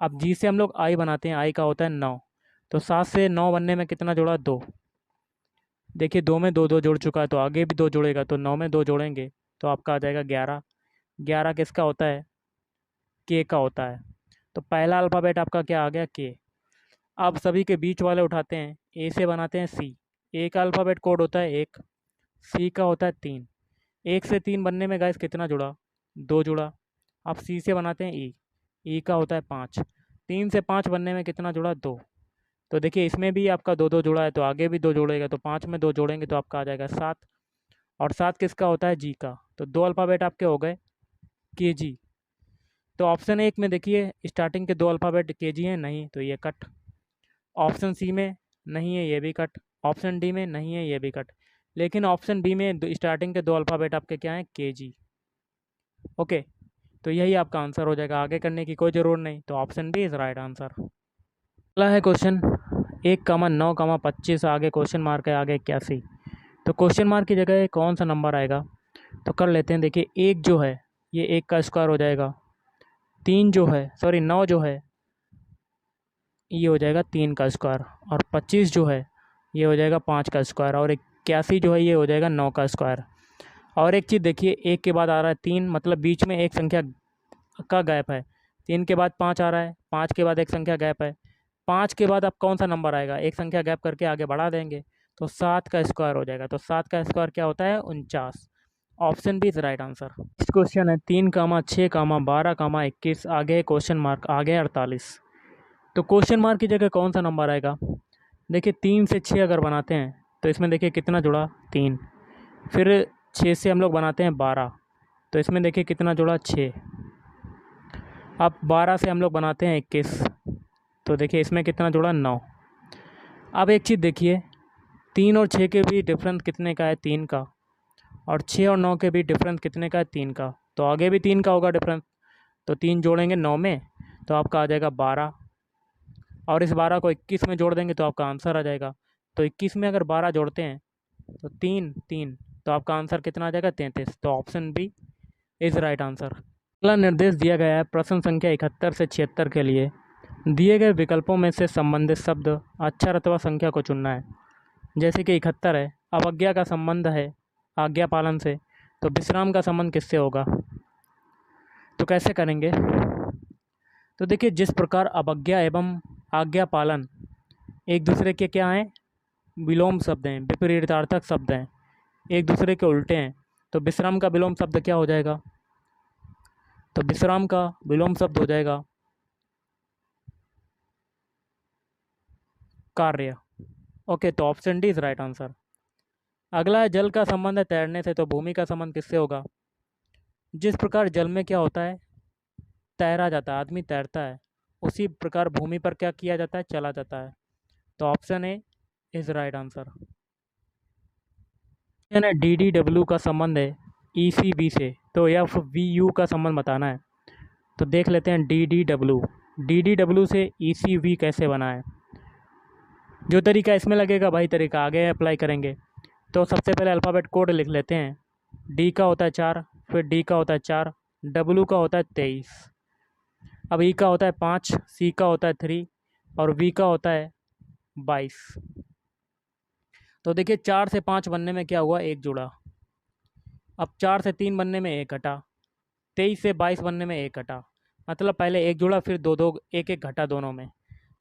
अब G से हम लोग I बनाते हैं, I का होता है 9, तो 7 से 9 बनने में कितना जुड़ा, 2। देखिए 2 में 2 2 जुड़ चुका है, तो आगे भी 2 जुड़ेगा, तो 9 में 2 जोड़ेंगे तो आपका आ जाएगा 11। 11 किसका होता है, K का होता है। तो पहला अल्फ़ाबेट आपका क्या आ गया, K। अब सभी के बीच वाले उठाते हैं, A से बनाते हैं C, A का अल्फ़ाबेट कोड होता है 1, C का होता है 3। 1 से 3 बनने में गाइस कितना जुड़ा, 2 जुड़ा। अब सी से बनाते हैं ई का होता है 5। 3 से 5 बनने में कितना जुड़ा, 2। तो देखिए इसमें भी आपका 2 जुड़ा है, तो आगे भी 2 जोड़ेगा, तो 5 में 2 जोड़ेंगे तो आपका आ जाएगा 7। और 7 किसका होता है, जी का। तो 2 अल्फ़ाबेट आपके हो गए केजी। तो ऑप्शन 1 में देखिए स्टार्टिंग के 2 अल्फ़ाबेट केजी हैं, नहीं, तो ये कट। ऑप्शन सी में नहीं है, ये भी कट। ऑप्शन डी में नहीं है, ये भी कट। लेकिन ऑप्शन बी में स्टार्टिंग के 2 अल्फ़ाबेट आपके क्या हैं, केजी। ओके, तो यही आपका आंसर हो जाएगा, आगे करने की कोई ज़रूरत नहीं। तो option B is right answer. अगला है क्वेश्चन 1,9,25 आगे क्वेश्चन मार्क है, आगे 81। तो क्वेश्चन मार्क की जगह कौन सा नंबर आएगा, तो कर लेते हैं। देखिए 1 जो है ये 1 का स्क्वायर हो जाएगा। 3 जो है, सॉरी 9 जो है ये हो जाएगा 3 का स्क्वायर। और 25 जो है ये हो जाएगा 5 का स्क्वायर। और 81 जो है ये हो जाएगा 9 का स्क्वायर। और एक चीज़ देखिए, 1 के बाद आ रहा है 3, मतलब बीच में एक संख्या का गैप है। 3 के बाद 5 आ रहा है, 5 के बाद एक संख्या गैप है। 5 के बाद अब कौन सा नंबर आएगा, एक संख्या गैप करके आगे बढ़ा देंगे, तो 7 का स्क्वायर हो जाएगा। तो 7 का स्क्वायर क्या होता है, 49। Option B is right answer. Next question है 3,6,12,21 आगे क्वेश्चन मार्क, आगे 48। तो क्वेश्चन मार्क की जगह कौन सा नंबर आएगा। देखिए 3 से 6 अगर बनाते हैं तो इसमें देखिए कितना जुड़ा, 3। फिर 6 से हम लोग बनाते हैं 12, तो इसमें देखिए कितना जुड़ा, 6। अब 12 से हम लोग बनाते हैं 21, तो देखिए इसमें कितना जुड़ा, 9। अब एक चीज़ देखिए, 3 और 6 के भी डिफरेंस कितने का है, 3 का। और 6 और 9 के भी डिफरेंस कितने का है, 3 का। तो आगे भी 3 का होगा डिफरेंस, तो 3 जोड़ेंगे 9 में तो आपका आ जाएगा 12। और इस 12 को 21 में जोड़ देंगे तो आपका आंसर आ जाएगा। तो 21 में अगर 12 जोड़ते हैं तो 3 3, तो आपका आंसर कितना आ जाएगा, 33। तो option B is right answer. अगला निर्देश दिया गया है प्रश्न संख्या 71 से 76 के लिए। दिए गए विकल्पों में से संबंधित शब्द अक्षर अथवा संख्या को चुनना है। जैसे कि 71 है, अवज्ञा का संबंध है आज्ञा पालन से, तो विश्राम का संबंध किससे होगा। तो कैसे करेंगे, तो देखिए जिस प्रकार अवज्ञा एवं आज्ञा पालन एक दूसरे के क्या हैं, विलोम शब्द हैं, विपरीतार्थक शब्द हैं, एक दूसरे के उल्टे हैं। तो विश्राम का विलोम शब्द क्या हो जाएगा, तो विश्राम का विलोम शब्द हो जाएगा कार्य। ओके, तो option D is right answer. अगला है जल का संबंध है तैरने से, तो भूमि का संबंध किससे होगा। जिस प्रकार जल में क्या होता है, तैरा जाता है, आदमी तैरता है, उसी प्रकार भूमि पर क्या किया जाता है, चला जाता है। तो option A is right answer. D D W का संबंध है ई सी बी से, तो एफ वी यू का संबंध बताना है। तो देख लेते हैं डी डी डब्ल्यू से ई सी वी कैसे बना है। जो तरीका इसमें लगेगा वही तरीका आगे अप्लाई करेंगे। तो सबसे पहले अल्फ़ाबेट कोड लिख लेते हैं। डी का होता है 4, फिर डी का होता है 4, डब्ल्यू का होता है 23, अब ई का होता है 5, सी का होता है 3 और वी का होता है 22। तो देखिए 4 से 5 बनने में क्या हुआ, एक जुड़ा। अब 4 से 3 बनने में एक घटा, 23 से 22 बनने में एक घटा, मतलब पहले एक जुड़ा फिर दो दो एक एक घटा दोनों में।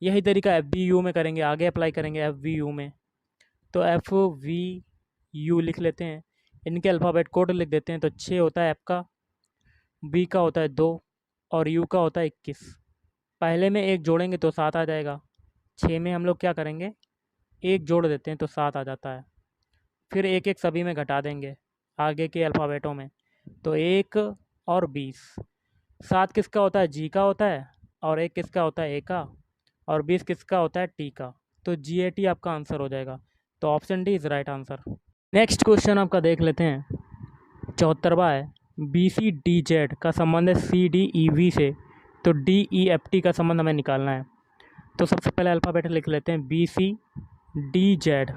यही तरीका एफ वी यू में करेंगे, आगे अप्लाई करेंगे एफ वी यू में। तो एफ वी यू लिख लेते हैं, इनके अल्फ़ाबेट कोड लिख देते हैं। तो 6 होता है एफ का, बी का होता है 2 और यू का होता है 21। पहले में एक जोड़ेंगे तो 7 आ जाएगा। 6 में हम लोग क्या करेंगे, एक जोड़ देते हैं तो 7 आ जाता है। फिर एक एक सभी में घटा देंगे आगे के अल्फ़ाबेटों में, तो 1 और 20। 7 किसका होता है, जी का होता है, और 1 किसका होता है, ए का, और 20 किसका होता है, टी का। तो जी ए टी आपका आंसर हो जाएगा। तो option D is right answer. Next question आपका देख लेते हैं, 74वां है। बी सी डी जेड का संबंध है सी डी ई वी से, तो डी ई एफ टी का संबंध हमें निकालना है। तो सबसे पहले अल्फ़ाबेट लिख लेते हैं बी सी डी जेड।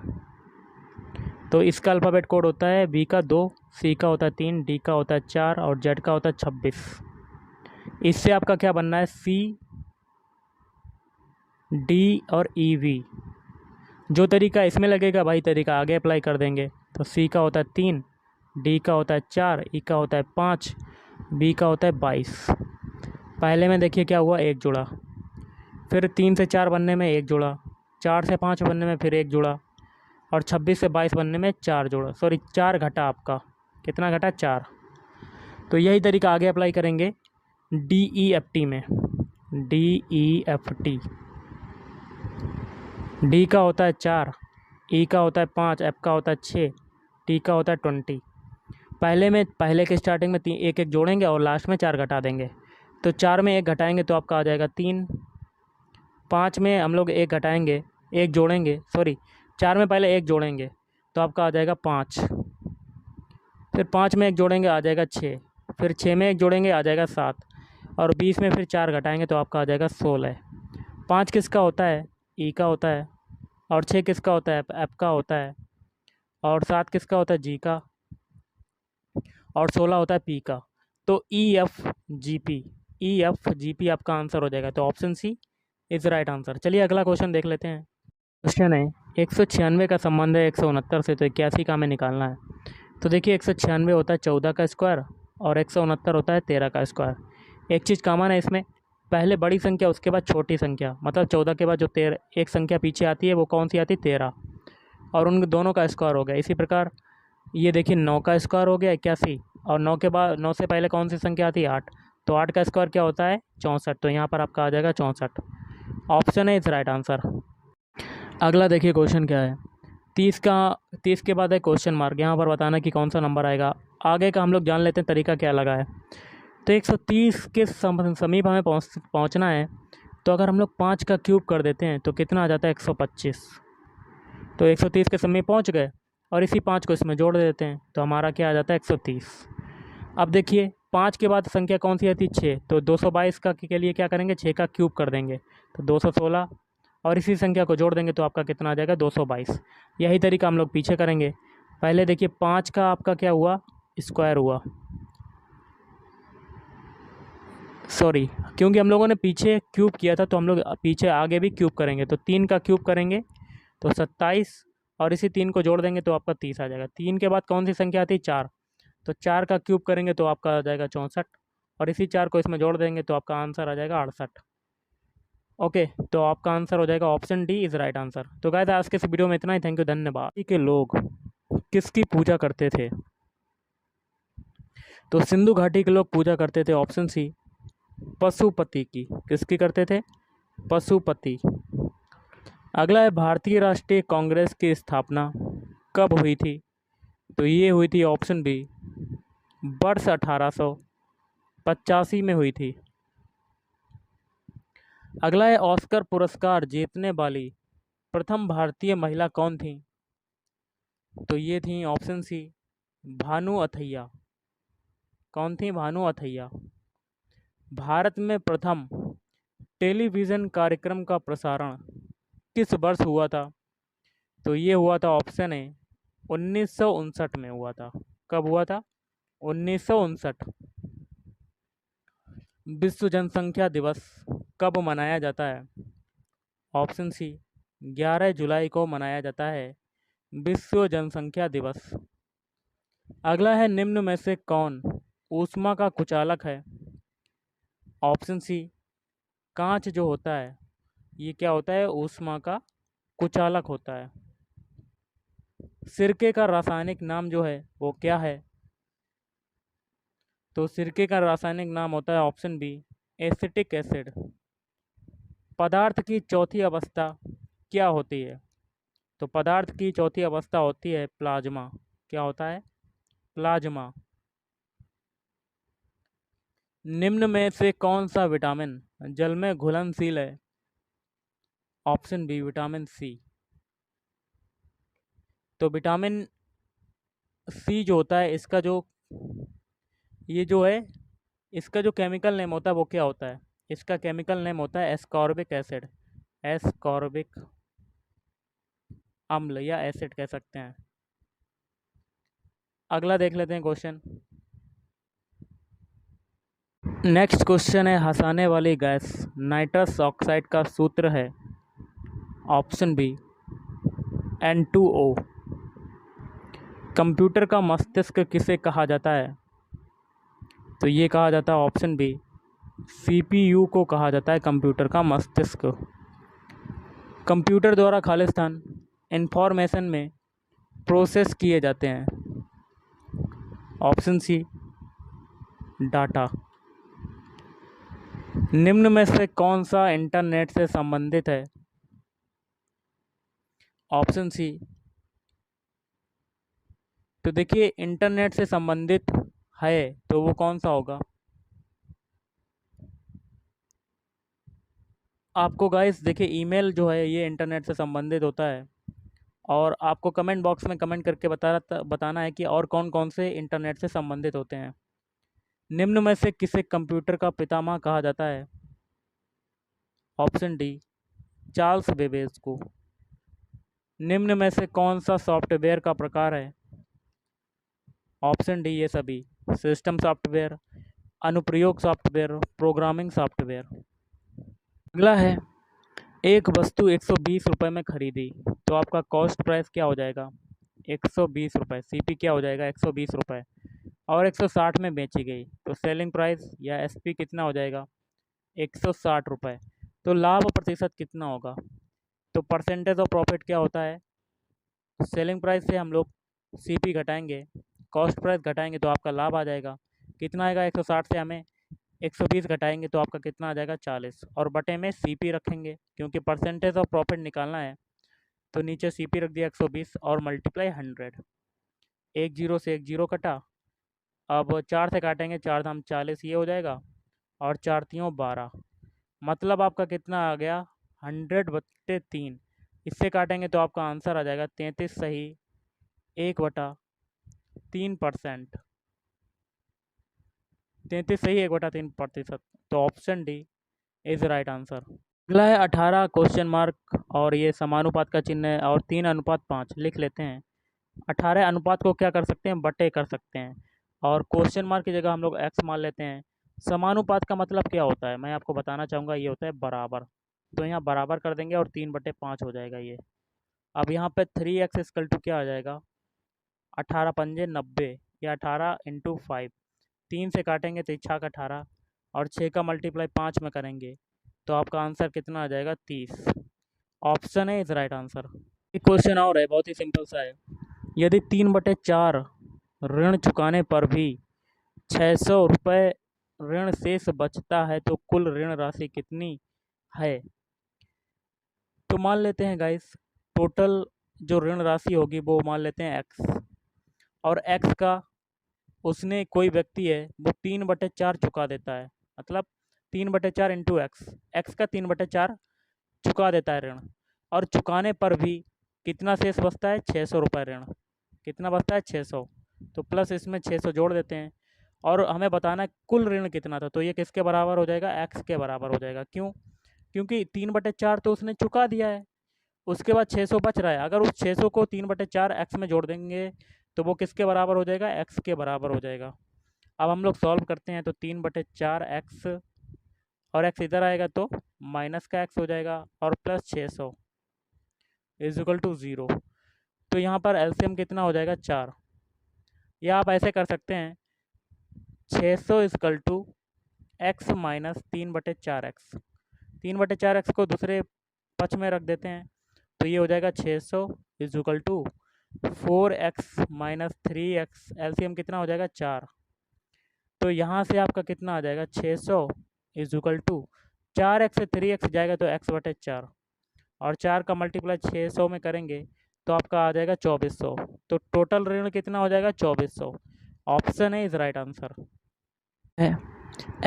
तो इसका अल्फ़ाबेट कोड होता है बी का 2, सी का होता है 3, डी का होता है 4 और जेड का होता है 26। इससे आपका क्या बनना है, सी डी और ई वी। जो तरीका इसमें लगेगा वही तरीका आगे अप्लाई कर देंगे। तो सी का होता है 3, डी का होता है 4, ई का होता है 5, बी का होता है 22। पहले में देखिए क्या हुआ, एक जुड़ा, फिर 3 से 4 बनने में एक जुड़ा, 4 से 5 बनने में फिर एक जुड़ा, और 26 से 22 बनने में 4 जोड़ा, सॉरी 4 घटा आपका, कितना घटा, 4। तो यही तरीका आगे अप्लाई करेंगे DEFT में। DEFT, D का होता है 4, E का होता है 5, F का होता है 6, T का होता है 20। पहले के स्टार्टिंग में एक एक जोड़ेंगे और लास्ट में 4 घटा देंगे। तो 4 में 1 घटाएंगे तो आपका आ जाएगा 3। 5 में हम लोग 1 घटाएंगे, 1 जोड़ेंगे, सॉरी 4 में पहले 1 जोड़ेंगे तो आपका आ जाएगा 5। फिर 5 में 1 जोड़ेंगे आ जाएगा 6। फिर 6 में 1 जोड़ेंगे आ जाएगा 7। और 20 में फिर 4 घटाएंगे तो आपका आ जाएगा 16। 5 किसका होता है, E का होता है। और 6 किसका होता है, F का होता है। और 7 किसका होता है, G का। और 16 होता है P का। तो EFGP आपका आंसर हो जाएगा। तो option C is right answer. चलिए अगला क्वेश्चन देख लेते हैं। क्वेश्चन है 196 का संबंध है 169 से, तो 81 का हमें निकालना है। तो देखिए 196 होता है 14 का स्क्वायर और 169 होता है 13 का स्क्वायर। एक चीज़ कॉमन है इसमें, पहले बड़ी संख्या उसके बाद छोटी संख्या, मतलब 14 के बाद जो 13 एक संख्या पीछे आती है वो कौन सी आती है, 13, और उन दोनों का स्क्वायर हो गया। इसी प्रकार ये देखिए 9 का स्क्वायर हो गया 81, और 9 के बाद 9 से पहले कौन सी संख्या आती है, 8, तो 8 का स्क्वायर क्या होता है, 64। तो यहाँ पर आपका आ जाएगा 64। ऑप्शन है इज राइट आंसर। अगला देखिए क्वेश्चन क्या है, 30 के बाद है क्वेश्चन मार्क, यहाँ पर बताना कि कौन सा नंबर आएगा। आगे का हम लोग जान लेते हैं तरीका क्या लगा है। तो 130 के समीप हमें पहुँचना है। तो अगर हम लोग 5 का क्यूब कर देते हैं तो कितना आ जाता है, 125। तो 130 के समीप पहुँच गए और इसी 5 को इसमें जोड़ देते हैं तो हमारा क्या आ जाता है, 130। अब देखिए 5 के बाद संख्या कौन सी आती है, 6, तो 222 का के लिए क्या करेंगे, 6 का क्यूब कर देंगे तो 216, और इसी संख्या को जोड़ देंगे तो आपका कितना आ जाएगा, 222। यही तरीका हम लोग पीछे करेंगे। पहले देखिए 5 का आपका क्या हुआ, स्क्वायर हुआ, सॉरी क्योंकि हम लोगों ने पीछे क्यूब किया था तो हम लोग पीछे आगे भी क्यूब करेंगे। तो 3 का क्यूब करेंगे तो 27, और इसी 3 को जोड़ देंगे तो आपका 30 आ जाएगा। 3 के बाद कौन सी संख्या आती है, 4, तो 4 का क्यूब करेंगे तो आपका आ जाएगा 64, और इसी 4 को इसमें जोड़ देंगे तो आपका आंसर आ जाएगा 68। ओके, तो आपका आंसर हो जाएगा option D is right answer. तो गाइस आज के इस वीडियो में इतना ही। थैंक यू, धन्यवाद। के लोग किसकी पूजा करते थे, तो सिंधु घाटी के लोग पूजा करते थे, ऑप्शन सी पशुपति की। किसकी करते थे, पशुपति। अगला है भारतीय राष्ट्रीय कांग्रेस की स्थापना कब हुई थी, तो ये हुई थी ऑप्शन बी वर्ष 1885 में हुई थी। अगला है ऑस्कर पुरस्कार जीतने वाली प्रथम भारतीय महिला कौन थी, तो ये थी ऑप्शन सी भानु अथैया। कौन थी, भानु अथैया। भारत में प्रथम टेलीविज़न कार्यक्रम का प्रसारण किस वर्ष हुआ था, तो ये हुआ था ऑप्शन ए 1959 में हुआ था। कब हुआ था, 1959। विश्व जनसंख्या दिवस कब मनाया जाता है, ऑप्शन सी 11 जुलाई को मनाया जाता है विश्व जनसंख्या दिवस। अगला है निम्न में से कौन ऊष्मा का कुचालक है, ऑप्शन सी कांच जो होता है ये क्या होता है, ऊष्मा का कुचालक होता है। सिरके का रासायनिक नाम जो है वो क्या है, तो सिरके का रासायनिक नाम होता है ऑप्शन बी एसिटिक एसिड। पदार्थ की चौथी अवस्था क्या होती है, तो पदार्थ की चौथी अवस्था होती है प्लाज्मा। क्या होता है, प्लाज्मा। निम्न में से कौन सा विटामिन जल में घुलनशील है, ऑप्शन बी विटामिन सी। तो विटामिन सी जो होता है इसका जो ये जो है इसका जो केमिकल नेम होता है वो क्या होता है, इसका केमिकल नेम होता है एस्कॉर्बिक एसिड। एस्कॉर्बिक अम्ल या एसिड कह सकते हैं। अगला देख लेते हैं क्वेश्चन। नेक्स्ट क्वेश्चन है हंसाने वाली गैस नाइट्रस ऑक्साइड का सूत्र है, ऑप्शन बी N2O। कंप्यूटर का मस्तिष्क किसे कहा जाता है, तो ये कहा जाता है ऑप्शन बी CPU को कहा जाता है कंप्यूटर का मस्तिष्क। कंप्यूटर द्वारा खालिस्तान इंफॉर्मेशन में प्रोसेस किए जाते हैं। Option C data. निम्न में से कौन सा इंटरनेट से संबंधित है? Option C. तो देखिए इंटरनेट से संबंधित है तो वो कौन सा होगा? आपको गाइस देखिए ईमेल जो है ये इंटरनेट से संबंधित होता है, और आपको कमेंट बॉक्स में कमेंट करके बताना है कि और कौन कौन से इंटरनेट से संबंधित होते हैं। निम्न में से किसे कंप्यूटर का पितामह कहा जाता है? ऑप्शन डी चार्ल्स बेबेज को। निम्न में से कौन सा सॉफ्टवेयर का प्रकार है? ऑप्शन डी ये सभी। सिस्टम सॉफ्टवेयर, अनुप्रयोग सॉफ्टवेयर, प्रोग्रामिंग सॉफ्टवेयर। अगला है, एक वस्तु 120 रुपये में खरीदी तो आपका कॉस्ट प्राइस क्या हो जाएगा? 120 रुपये। सीपी क्या हो जाएगा? 120 रुपये। और 160 में बेची गई तो सेलिंग प्राइस या एसपी कितना हो जाएगा? 160 रुपये। तो लाभ प्रतिशत कितना होगा? तो परसेंटेज ऑफ प्रॉफिट क्या होता है? सेलिंग प्राइस से हम लोग सीपी घटाएंगे, कॉस्ट प्राइस घटाएंगे तो आपका लाभ आ जाएगा। कितना आएगा? 160 से हमें 120 घटाएंगे तो आपका कितना आ जाएगा? 40। और बटे में सीपी रखेंगे क्योंकि परसेंटेज ऑफ प्रॉफिट निकालना है, तो नीचे सीपी रख दिया 120 और मल्टीप्लाई 100। एक जीरो से एक जीरो कटा। अब 4 से काटेंगे, 4 दाम 40 ये हो जाएगा, और 4 तीयों 12। मतलब आपका कितना आ गया? 100/3। इससे काटेंगे तो आपका आंसर आ जाएगा 33 सही 1/3%। 33 सही 1/3%। तो option D is right answer. अगला है 18 क्वेश्चन मार्क और ये समानुपात का चिन्ह है और 3:5 लिख लेते हैं। 18 अनुपात को क्या कर सकते हैं? बटे कर सकते हैं, और क्वेश्चन मार्क की जगह हम लोग एक्स मान लेते हैं। समानुपात का मतलब क्या होता है मैं आपको बताना चाहूँगा, ये होता है बराबर। तो यहाँ बराबर कर देंगे और 3/5 हो जाएगा ये। अब यहाँ पे 3x इक्वल टू क्या आ जाएगा? 18 पंजे 90 या 18 × 5। 3 से काटेंगे तो 6 का 18 और 6 का मल्टीप्लाई 5 में करेंगे तो आपका आंसर कितना आ जाएगा? 30। ऑप्शन है इज राइट आंसर। एक क्वेश्चन और है, बहुत ही सिंपल सा है। यदि 3/4 ऋण चुकाने पर भी 600 रुपये ऋण शेष बचता है तो कुल ऋण राशि कितनी है? तो मान लेते हैं गाइस, टोटल जो ऋण राशि होगी वो मान लेते हैं एक्स, और एक्स का उसने कोई व्यक्ति है वो 3/4 चुका देता है, मतलब 3/4 इंटू एक्स, एक्स का 3/4 चुका देता है ऋण, और चुकाने पर भी कितना शेष बचता है? 600 रुपये ऋण। कितना बचता है? 600। तो प्लस इसमें 600 जोड़ देते हैं, और हमें बताना है कुल ऋण कितना था, तो ये किसके बराबर हो जाएगा? एक्स के बराबर हो जाएगा। क्यों? क्योंकि 3/4 तो उसने चुका दिया है, उसके बाद 600 बच रहा है। अगर उस 600 को 3/4 एक्स में जोड़ देंगे तो वो किसके बराबर हो जाएगा? एक्स के बराबर हो जाएगा। अब हम लोग सॉल्व करते हैं तो 3/4 एक्स, और एक्स इधर आएगा तो माइनस का एक्स हो जाएगा, और प्लस 600 इज इक्वल टू 0। तो यहाँ पर एलसीएम कितना हो जाएगा? 4। या आप ऐसे कर सकते हैं, 600 equal to x minus 3/4 x. 3/4 x को दूसरे पक्ष में रख देते हैं तो ये हो जाएगा 600 is equal to 4x minus 3x। LCM कितना हो जाएगा? 4। तो यहाँ से आपका कितना आ जाएगा? 600 इज इक्वल टू 4x से 3x जाएगा तो x/4, और 4 का मल्टीप्लाई 600 में करेंगे तो आपका आ जाएगा 2400। तो टोटल ऋण कितना हो जाएगा? 2400। ऑप्शन है इज राइट आंसर।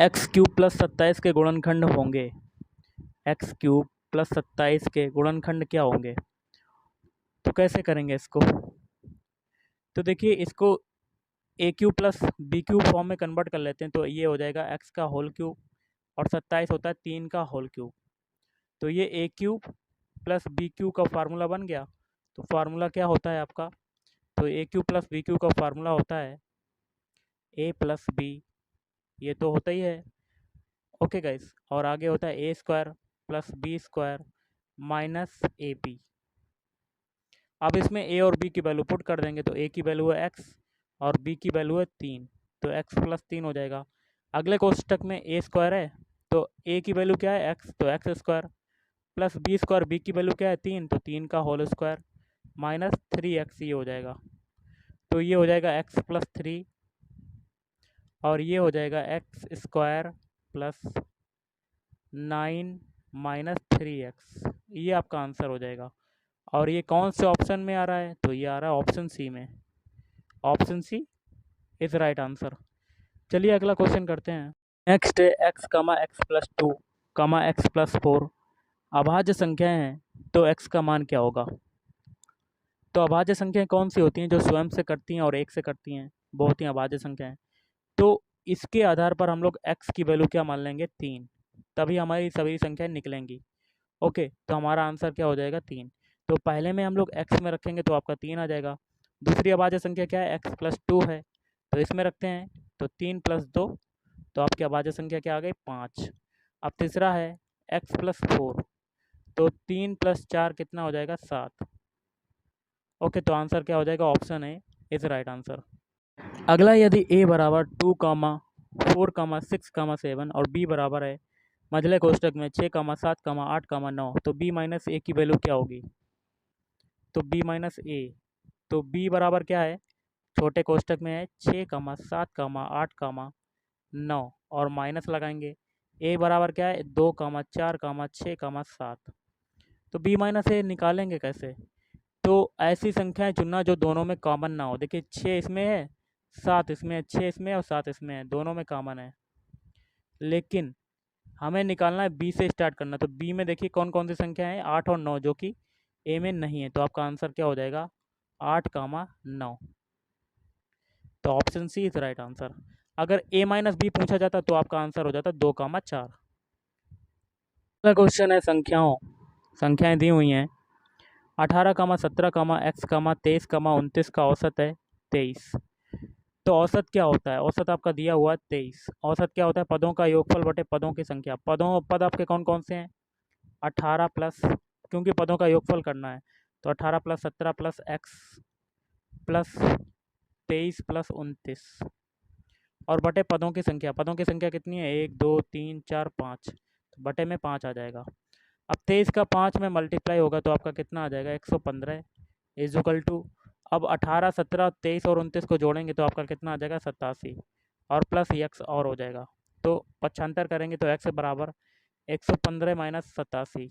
x³ + 27 के गुणनखंड होंगे। x³ + 27 के गुणनखंड क्या होंगे? तो कैसे करेंगे इसको? तो देखिए इसको AQ + BQ फॉर्म में कन्वर्ट कर लेते हैं तो ये हो जाएगा x का होल क्यूब, और 27 होता है 3 का होल क्यूब। तो ये AQ + BQ का फार्मूला बन गया। तो फार्मूला क्या होता है आपका? तो AQ + BQ का फार्मूला होता है A + B, ये तो होता ही है। ओके गाइस, और आगे होता है A² + B² माइनस AP। अब इसमें A और B की वैल्यू पुट कर देंगे तो A की वैल्यू है x और B की वैल्यू है 3, तो x + 3 हो जाएगा। अगले कोष्टक में A² है तो A की वैल्यू क्या है? x, तो x² प्लस B², B की वैल्यू क्या है? 3, तो 3 का होल स्क्वायर माइनस 3x ये हो जाएगा। तो ये हो जाएगा x + 3 और ये हो जाएगा x square plus 9 minus 3x, ये आपका आंसर हो जाएगा। और ये कौन से ऑप्शन में आ रहा है? तो ये आ रहा है ऑप्शन सी में। Option C is right answer. चलिए अगला क्वेश्चन करते हैं। नेक्स्ट है x comma x plus 2 comma x plus 4 अभाज्य संख्याएं हैं, तो x का मान क्या होगा? तो अभाज्य संख्याएं कौन सी होती हैं? जो स्वयं से करती हैं और एक से करती हैं, वो होती हैं अभाज्य संख्याएं। तो इसके आधार पर हम लोग x की वैल्यू क्या मान लेंगे? 3, तभी हमारी सभी संख्याएं निकलेंगी। ओके, तो हमारा आंसर क्या हो जाएगा? 3। तो पहले में हम लोग x में रखेंगे तो आपका 3 आ जाएगा। दूसरी अभाज्य संख्या क्या है? x प्लस 2 है, तो इसमें रखते हैं तो 3 प्लस 2, तो आपकी अभाज्य संख्या क्या आ गई? 5। अब तीसरा है x प्लस 4, तो 3 प्लस 4 कितना हो जाएगा? 7। ओके, तो आंसर क्या हो जाएगा? Option A is right answer. अगला, यदि a बराबर 2 कामा 4 कामा 6 कामा 7 और b बराबर है मझले कोष्टक में 6 कामा 7 कामा 8 कामा 9, तो b माइनस ए की वैल्यू क्या होगी? तो b माइनस ए, तो b बराबर क्या है? छोटे कोष्टक में है 6 कामा 7 कामा 8 कामा 9 और माइनस लगाएंगे। a बराबर क्या है? 2 कामा 4 कामा 6 कामा 7। तो b माइनस ए निकालेंगे कैसे? तो ऐसी संख्याएं चुनना जो दोनों में कॉमन ना हो। देखिए 6 इसमें है, 7 इसमें है, 6 इसमें है और 7 इसमें है, दोनों में कॉमन है। लेकिन हमें निकालना है बी से स्टार्ट करना, तो बी में देखिए कौन कौन सी संख्या है? 8 और 9, जो कि ए में नहीं है। तो आपका आंसर क्या हो जाएगा? 8 कामा 9। तो option C is right answer. अगर ए माइनस बी पूछा जाता तो आपका आंसर हो जाता 2 कामा 4। अगला क्वेश्चन है संख्याएं दी हुई हैं 18 कामा 17 कामा एक्स कामा 23 कामा 29 का औसत है 23। तो औसत क्या होता है? औसत आपका दिया हुआ है 23। औसत क्या होता है? पदों का योगफल बटे पदों की संख्या। पद आपके कौन कौन से हैं? 18 प्लस, क्योंकि पदों का योगफल करना है, तो 18 plus 17 plus x plus 23 plus 29 और बटे पदों की संख्या। पदों की संख्या कितनी है? 1 2 3 4 5, तो बटे में 5 आ जाएगा। अब 23 का 5 में मल्टीप्लाई होगा तो आपका कितना आ जाएगा? 115 इज इक्वल टू, अब 18 17 23 और 29 को जोड़ेंगे तो आपका कितना आ जाएगा? 87 और प्लस एक्स और हो जाएगा। तो पक्षांतर करेंगे तो एक्स बराबर 115 माइनस 87,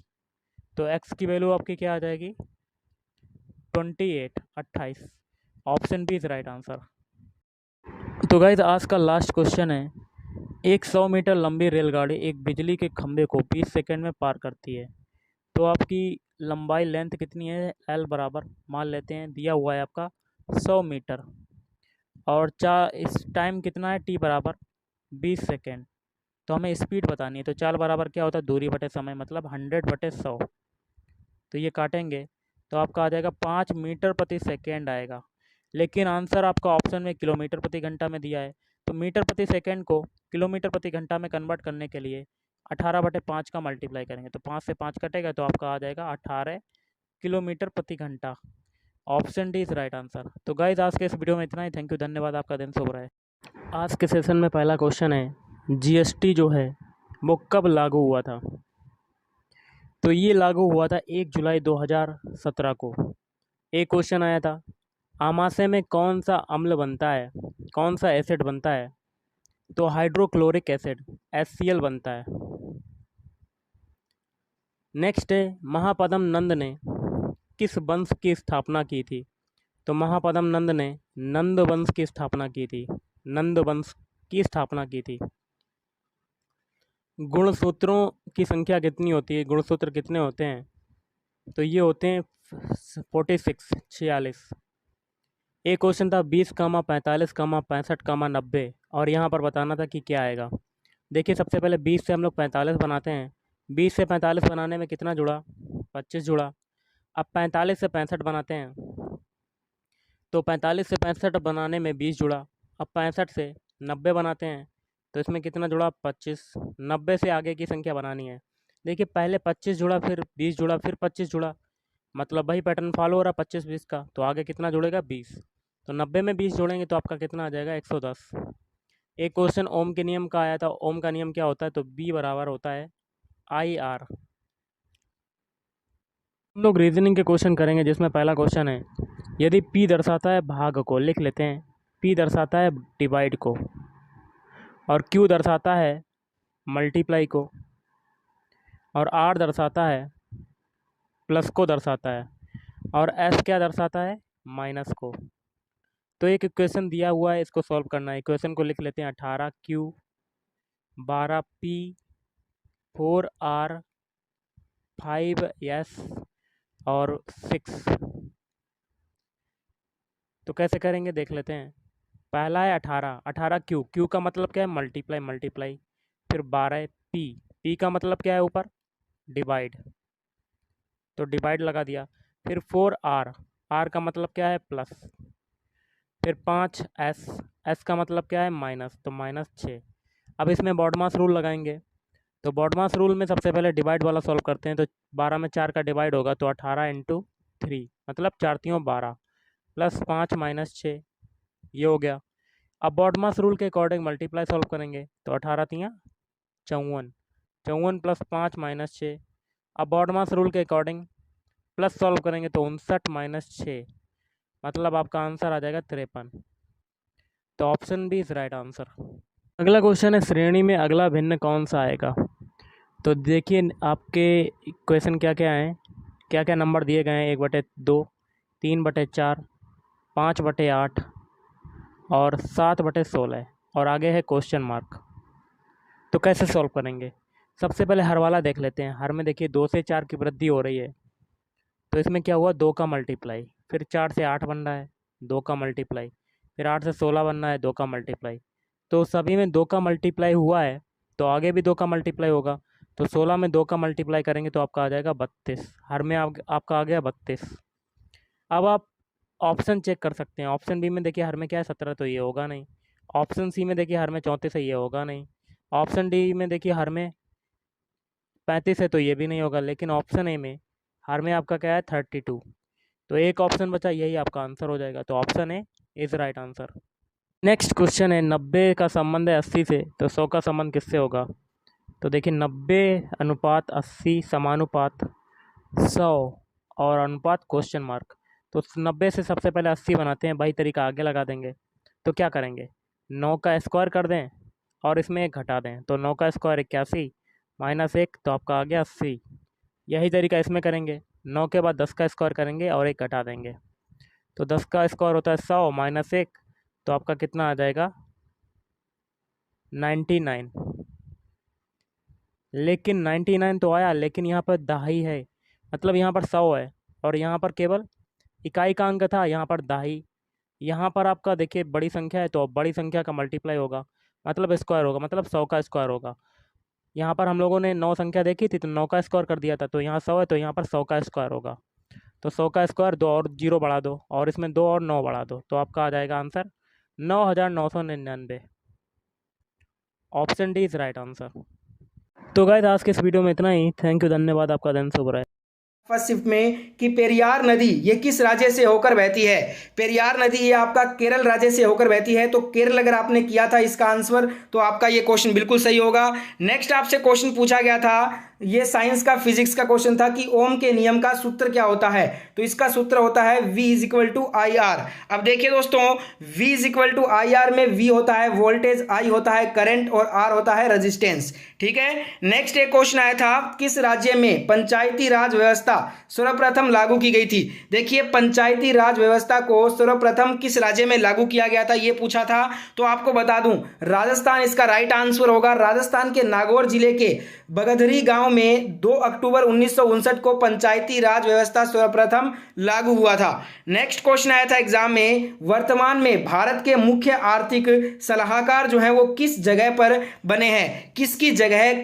तो एक्स की वैल्यू आपकी क्या आ जाएगी? 28। Option B is right answer. तो गाइस आज का लास्ट क्वेश्चन है, एक 100 मीटर लंबी रेलगाड़ी एक बिजली के खंभे को 20 सेकंड में पार करती है, तो आपकी लंबाई लेंथ कितनी है? एल बराबर मान लेते हैं, दिया हुआ है आपका 100 मीटर और इस टाइम कितना है? टी बराबर 20 सेकेंड। तो हमें स्पीड बतानी है, तो चाल बराबर क्या होता है? दूरी बटे समय, मतलब 100 बटे 100। तो ये काटेंगे तो आपका आ जाएगा 5 मीटर प्रति सेकेंड आएगा। लेकिन आंसर आपका ऑप्शन में किलोमीटर प्रति घंटा में दिया है, तो मीटर प्रति सेकेंड को किलोमीटर प्रति घंटा में कन्वर्ट करने के लिए 18 बटे 5 का मल्टीप्लाई करेंगे, तो 5 से 5 कटेगा तो आपका आ जाएगा 18 किलोमीटर प्रति घंटा। Option D is right answer. तो गाइज आज के इस वीडियो में इतना ही। थैंक यू, धन्यवाद, आपका दिन शुभ रहे। आज के सेशन में पहला क्वेश्चन है, जीएसटी जो है वो कब लागू हुआ था? तो ये लागू हुआ था 1 जुलाई 2017 को। एक क्वेश्चन आया था, आमाशय में कौन सा अम्ल बनता है, कौन सा एसिड बनता है? तो हाइड्रोक्लोरिक एसिड HCl बनता है। नेक्स्ट है, महापद्म नंद ने किस वंश की स्थापना की थी? तो महापद्म नंद ने नंद वंश की स्थापना की थी, नंद वंश की स्थापना की थी। गुणसूत्रों की संख्या कितनी होती है? गुणसूत्र कितने होते हैं? तो ये होते हैं 46। एक क्वेश्चन था 20 कामा 45 कामा 65 कामा 90 और यहाँ पर बताना था कि क्या आएगा। देखिए सबसे पहले 20 से हम लोग 45 बनाते हैं, 20 से 45 बनाने में कितना जुड़ा? 25 जुड़ा। अब 45 से 65 बनाते हैं, तो 45 से 65 बनाने में 20 जुड़ा। अब 65 से 90 बनाते हैं तो इसमें कितना जुड़ा? 25। 90 से आगे की संख्या बनानी है। देखिए पहले 25 जुड़ा, फिर 20 जुड़ा, फिर 25 जुड़ा, मतलब वही पैटर्न फॉलो हो रहा 25-20 का। तो आगे कितना जुड़ेगा? 20। तो 90 में 20 जोड़ेंगे तो आपका कितना आ जाएगा? 110। एक क्वेश्चन ओम के नियम का आया था, ओम का नियम क्या होता है? तो बी बराबर होता है IR। हम लोग रीजनिंग के क्वेश्चन करेंगे, जिसमें पहला क्वेश्चन है, यदि P दर्शाता है भाग को, लिख लेते हैं, P दर्शाता है डिवाइड को, और Q दर्शाता है मल्टीप्लाई को, और R दर्शाता है प्लस को दर्शाता है, और S क्या दर्शाता है, माइनस को। तो एक इक्वेशन दिया हुआ है, इसको सॉल्व करना है। इक्वेशन को लिख लेते हैं 18Q 12P 4R 5S और 6। तो कैसे करेंगे देख लेते हैं। पहला है 18Q, Q का मतलब क्या है, मल्टीप्लाई मल्टीप्लाई। फिर 12P, P का मतलब क्या है, ऊपर डिवाइड, तो डिवाइड लगा दिया। फिर 4R, R का मतलब क्या है, प्लस। फिर 5S, S का मतलब क्या है, माइनस, तो -6। अब इसमें बॉडमास रूल लगाएंगे। तो बॉडमास रूल में सबसे पहले डिवाइड वाला सॉल्व करते हैं। तो 12 में 4 का डिवाइड होगा, तो 18 × 3 मतलब 4 3 12 प्लस 5 -6, ये हो गया। अब बॉडमास रूल के अकॉर्डिंग मल्टीप्लाई सॉल्व करेंगे। तो 18 3 54, 54 प्लस 5 -6। अब बॉडमास रूल के अकॉर्डिंग प्लस सॉल्व करेंगे तो 59 -6, मतलब आपका आंसर आ जाएगा 53। तो option B is right answer. अगला क्वेश्चन है, श्रेणी में अगला भिन्न कौन सा आएगा। तो देखिए आपके क्वेश्चन क्या क्या हैं, क्या क्या नंबर दिए गए हैं, 1/2, 3/4, 5/8 और 7/16, और आगे है क्वेश्चन मार्क। तो कैसे सॉल्व करेंगे, सबसे पहले हर वाला देख लेते हैं। हर में देखिए 2 से 4 की वृद्धि हो रही है, तो इसमें क्या हुआ, 2 का मल्टीप्लाई। फिर 4 से 8 बन रहा है, 2 का मल्टीप्लाई। फिर 8 से 16 बन रहा है, 2 का मल्टीप्लाई। तो सभी में 2 का मल्टीप्लाई हुआ है, तो आगे भी 2 का मल्टीप्लाई होगा। तो 16 में 2 का मल्टीप्लाई करेंगे तो आपका आ जाएगा 32। हर में आपका आ गया 32। अब आप ऑप्शन चेक कर सकते हैं। ऑप्शन बी में देखिए हर में क्या है, 17, तो ये होगा नहीं। ऑप्शन सी में देखिए हर में 34 है, ये होगा नहीं। ऑप्शन डी में देखिए हर में 35 है, तो ये भी नहीं होगा। लेकिन ऑप्शन ए में हर में आपका क्या है, 32। तो एक ऑप्शन बचा, यही आपका आंसर हो जाएगा। तो option A is right answer. Next question है, 90 का संबंध है 80 से, तो 100 का संबंध किससे होगा। तो देखिए 90/80 समानुपात 100 और अनुपात क्वेश्चन मार्क। तो 90 से सबसे पहले 80 बनाते हैं, वही तरीका आगे लगा देंगे। तो क्या करेंगे, 9 का स्क्वायर कर दें और इसमें 1 घटा दें। तो 9 का स्क्वायर 81 -1, तो आपका आ गया 80। यही तरीका इसमें करेंगे। 9 के बाद 10 का स्क्वायर करेंगे और 1 घटा देंगे। तो 10 का स्क्वायर होता है 100 -1, तो आपका कितना आ जाएगा, 99। लेकिन 99 तो आया, लेकिन यहाँ पर दहाई है, मतलब यहाँ पर 100 है और यहाँ पर केवल इकाई का अंक था, यहाँ पर दहाई। यहाँ पर आपका देखिए बड़ी संख्या है, तो बड़ी संख्या का मल्टीप्लाई होगा, मतलब स्क्वायर होगा, मतलब 100 का स्क्वायर होगा। यहाँ पर हम लोगों ने 9 संख्या देखी थी, तो 9 का स्क्वायर कर दिया था, तो यहाँ 100 है, तो यहाँ पर 100 का स्क्वायर होगा। तो 100 का स्क्वायर 2 और 0 बढ़ा दो, और इसमें 2 और 9 बढ़ा दो, तो आपका आ जाएगा answer 9999। Option D is right answer. तो गाइस आज के इस वीडियो में इतना ही। थैंक यू, धन्यवाद, आपका दिन शुभ रहे। फर्स्ट शिफ्ट में कि पेरियार नदी ये किस राज्य से होकर बहती है। पेरियार नदी ये आपका केरल राज्य से होकर बहती है। तो केरल अगर आपने किया था इसका आंसर, तो आपका ये क्वेश्चन बिल्कुल सही होगा। नेक्स्ट आपसे क्वेश्चन पूछा गया था, ये साइंस का फिजिक्स का क्वेश्चन था कि ओम के नियम का सूत्र क्या होता है। तो इसका सूत्र होता है V = IR। अब देखिए दोस्तों, V = IR में V होता है वोल्टेज, I होता है करंट और R होता है रेजिस्टेंस। ठीक है। नेक्स्ट एक क्वेश्चन आया था, किस राज्य में पंचायती राज व्यवस्था सर्वप्रथम लागू की गई थी। देखिए पंचायती राज व्यवस्था को सर्वप्रथम किस राज्य में लागू किया गया था, ये पूछा था। तो आपको बता दूं, राजस्थान इसका राइट आंसर होगा। राजस्थान के नागौर जिले के बगधरी गांव में 2 अक्टूबर 1959 को पंचायती राज व्यवस्था सर्वप्रथम लागू हुआ था। नेक्स्ट क्वेश्चन आया था एग्जाम में, वर्तमान में भारत के मुख्य आर्थिक सलाहकार जो हैं वो किस जगह पर बने हैं, किसकी जगह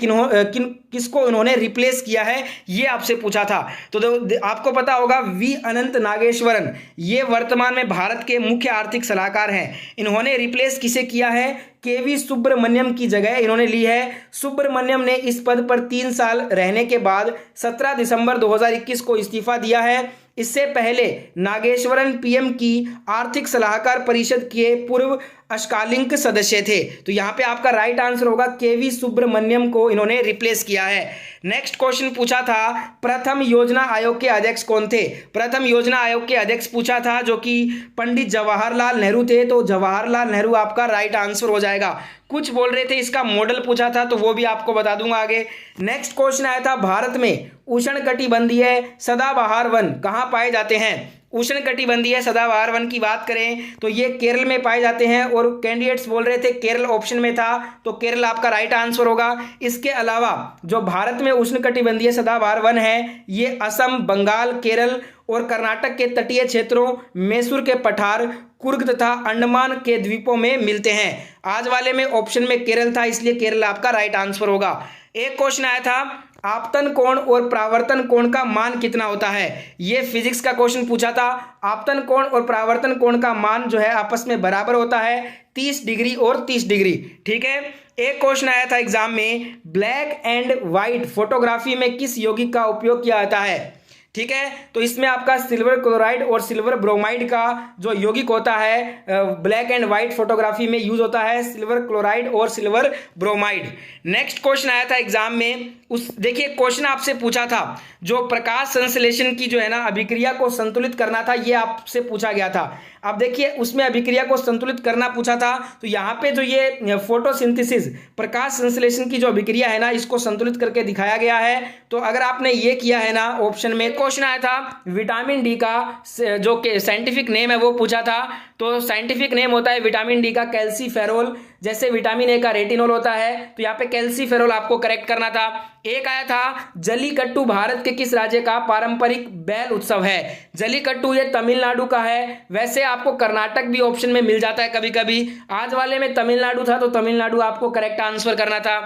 किसको इन्होंने रिप्लेस किया है, ये आपसे पूछा था। तो आपको पता होगा वी अनंत नागेश्वरन ये वर्तमान में भारत के मुख्य आर्थिक सलाहकार हैं। इन्होंने रिप्लेस किसे किया है, केवी सुब्रमण्यम की जगह इन्होंने ली है। सुब्रमण्यम ने इस पद पर 3 साल रहने के बाद 17 दिसंबर 2021 को इस्तीफा दिया है। इससे पहले नागेश्वरन पीएम की आर्थिक सलाहकार परिषद के पूर्व अष्टकालिक सदस्य थे। तो यहाँ पे आपका राइट आंसर होगा केवी सुब्रमण्यम को इन्होंने रिप्लेस किया है। नेक्स्ट क्वेश्चन पूछा था, प्रथम योजना आयोग के अध्यक्ष कौन थे। प्रथम योजना आयोग के अध्यक्ष पूछा था जो कि पंडित जवाहरलाल नेहरू थे। तो जवाहरलाल नेहरू आपका राइट आंसर हो जाएगा। जाएगा। कुछ बोल रहे थे इसका मॉडल पूछा था, तो वो भी आपको बता दूंगा आगे। नेक्स्ट क्वेश्चन आया था, भारत में उष्णकटिबंधीय सदाबहार वन कहाँ पाए जाते हैं। उष्णकटिबंधीय सदाबहार वन की बात करें तो ये केरल में पाए जाते हैं, और कैंडिडेट्स बोल रहे थे केरल ऑप्शन में था, तो केरल आपका राइट आंसर होगा। इसके अलावा जो भारत में उष्णकटिबंधीय सदाबहार वन है ये असम, बंगाल, केरल और कर्नाटक के तटीय क्षेत्रों, मैसूर के पठार, कुर्ग तथा अंडमान के द्वीपों में मिलते हैं। आज वाले में ऑप्शन में केरल था, इसलिए केरल आपका राइट आंसर होगा। एक क्वेश्चन आया था, आपतन कोण और परावर्तन कोण का मान कितना होता है। ये फिजिक्स का क्वेश्चन पूछा था। आपतन कोण और परावर्तन कोण का मान जो है आपस में बराबर होता है, 30 डिग्री और 30 डिग्री। ठीक है। एक क्वेश्चन आया था एग्जाम में, ब्लैक एंड व्हाइट फोटोग्राफी में किस यौगिक का उपयोग किया जाता है। ठीक है, तो इसमें आपका सिल्वर क्लोराइड और सिल्वर ब्रोमाइड का जो यौगिक होता है ब्लैक एंड व्हाइट फोटोग्राफी में यूज होता है, सिल्वर क्लोराइड और सिल्वर ब्रोमाइड। नेक्स्ट क्वेश्चन आया था एग्जाम में, उस देखिए क्वेश्चन आपसे पूछा था, जो प्रकाश संश्लेषण की जो है ना अभिक्रिया को संतुलित करना था, ये आपसे पूछा गया था। अब देखिए उसमें अभिक्रिया को संतुलित करना पूछा था, तो यहाँ पे जो ये फोटोसिंथेसिस प्रकाश संश्लेषण की जो अभिक्रिया है ना, इसको संतुलित करके दिखाया गया है। तो अगर आपने ये किया है ना ऑप्शन में, क्वेश्चन आया था विटामिन डी का जो साइंटिफिक नेम है वो पूछा था, तो साइंटिफिक नेम होता है विटामिन डी का कैल्सीफेरोल। जैसे विटामिन ए का रेटिनोल होता है, तो यहाँ पे कैल्सीफेरोल आपको करेक्ट करना था। एक आया था, जलीकट्टू भारत के किस राज्य का पारंपरिक बैल उत्सव है। जलीकट्टू ये तमिलनाडु का है, वैसे आपको कर्नाटक भी ऑप्शन में मिल जाता है कभी कभी। आज वाले में तमिलनाडु था, तो तमिलनाडु आपको करेक्ट आंसर करना था।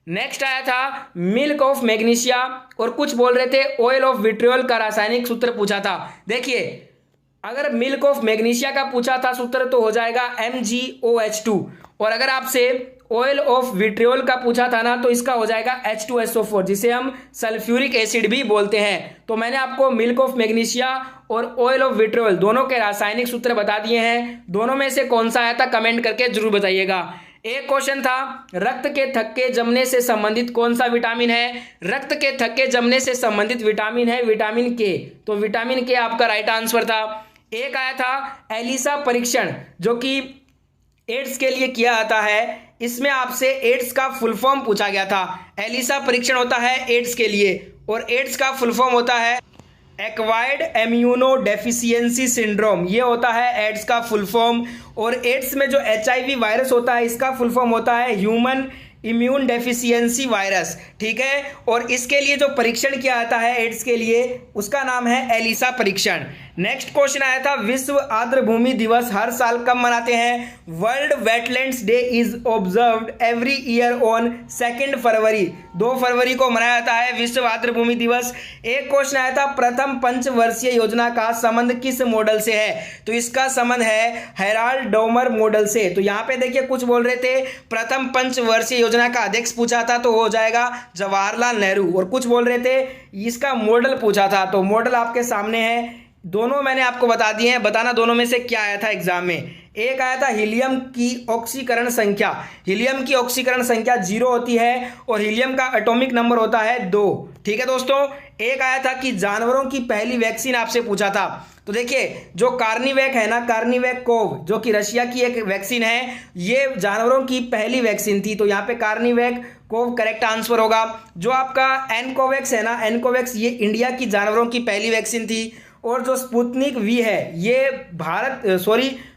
नेक्स्ट आया था, मिल्क ऑफ मैग्नीशिया, और कुछ बोल रहे थे ऑयल ऑफ विट्रियोल का रासायनिक सूत्र पूछा था। देखिए अगर मिल्क ऑफ मैग्नीशिया का पूछा था सूत्र तो हो जाएगा MgOH2, और अगर आपसे ऑयल ऑफ विट्रियोल का पूछा था ना तो इसका हो जाएगा H2SO4, जिसे हम सल्फ्यूरिक एसिड भी बोलते हैं। तो मैंने आपको मिल्क ऑफ मैग्नीशिया और ऑयल ऑफ विट्रियोल दोनों के रासायनिक सूत्र बता दिए हैं। दोनों में से कौन सा आया था कमेंट करके जरूर बताइएगा। एक क्वेश्चन था, रक्त के थक्के जमने से संबंधित कौन सा विटामिन है। रक्त के थक्के जमने से संबंधित विटामिन है विटामिन के, तो विटामिन के आपका राइट आंसर था। एक आया था, एलिसा परीक्षण जो कि एड्स के लिए किया जाता है, इसमें आपसे एड्स का फुल फॉर्म पूछा गया था। एलिसा परीक्षण होता है एड्स के लिए, और एड्स का फुल फॉर्म होता है एक्वायर्ड इम्यूनो डेफिशिएंसी सिंड्रोम, ये होता है एड्स का फुल फॉर्म। और एड्स में जो HIV वायरस होता है इसका फुल फॉर्म होता है ह्यूमन इम्यून डेफिशिएंसी वायरस। ठीक है, और इसके लिए जो परीक्षण किया जाता है एड्स के लिए उसका नाम है एलिसा परीक्षण। नेक्स्ट क्वेश्चन आया था, विश्व आर्द्र भूमि दिवस हर साल कब मनाते हैं। World wetlands day is observed every year on 2 फरवरी, 2 फरवरी को मनाया जाता है विश्व आर्द्र भूमि दिवस। एक क्वेश्चन आया था, प्रथम पंचवर्षीय योजना का संबंध किस मॉडल से है, तो इसका संबंध है हेराल्ड डोमर मॉडल से। तो यहाँ पे देखिए कुछ बोल रहे थे प्रथम पंचवर्षीय योजना का अध्यक्ष पूछा था, तो हो जाएगा जवाहरलाल नेहरू, और कुछ बोल रहे थे इसका मॉडल पूछा था, तो मॉडल आपके सामने है। दोनों मैंने आपको बता दिए हैं, बताना दोनों में से क्या आया था एग्जाम में। एक आया था हीलियम की ऑक्सीकरण संख्या, हीलियम की ऑक्सीकरण संख्या 0 होती है, और हीलियम का एटॉमिक नंबर होता है 2। ठीक है दोस्तों। एक आया था कि जानवरों की पहली वैक्सीन आपसे पूछा था, तो देखिए जो कार्निवैक है ना, कार्निवैक कोव जो कि रशिया की एक वैक्सीन है, ये जानवरों की पहली वैक्सीन थी, तो यहाँ पे कार्निवैक कोव करेक्ट आंसर होगा। जो आपका एनकोवैक्स है ना, एनकोवैक्स ये इंडिया की जानवरों की पहली वैक्सीन थी, और जो स्पुतनिक V है ये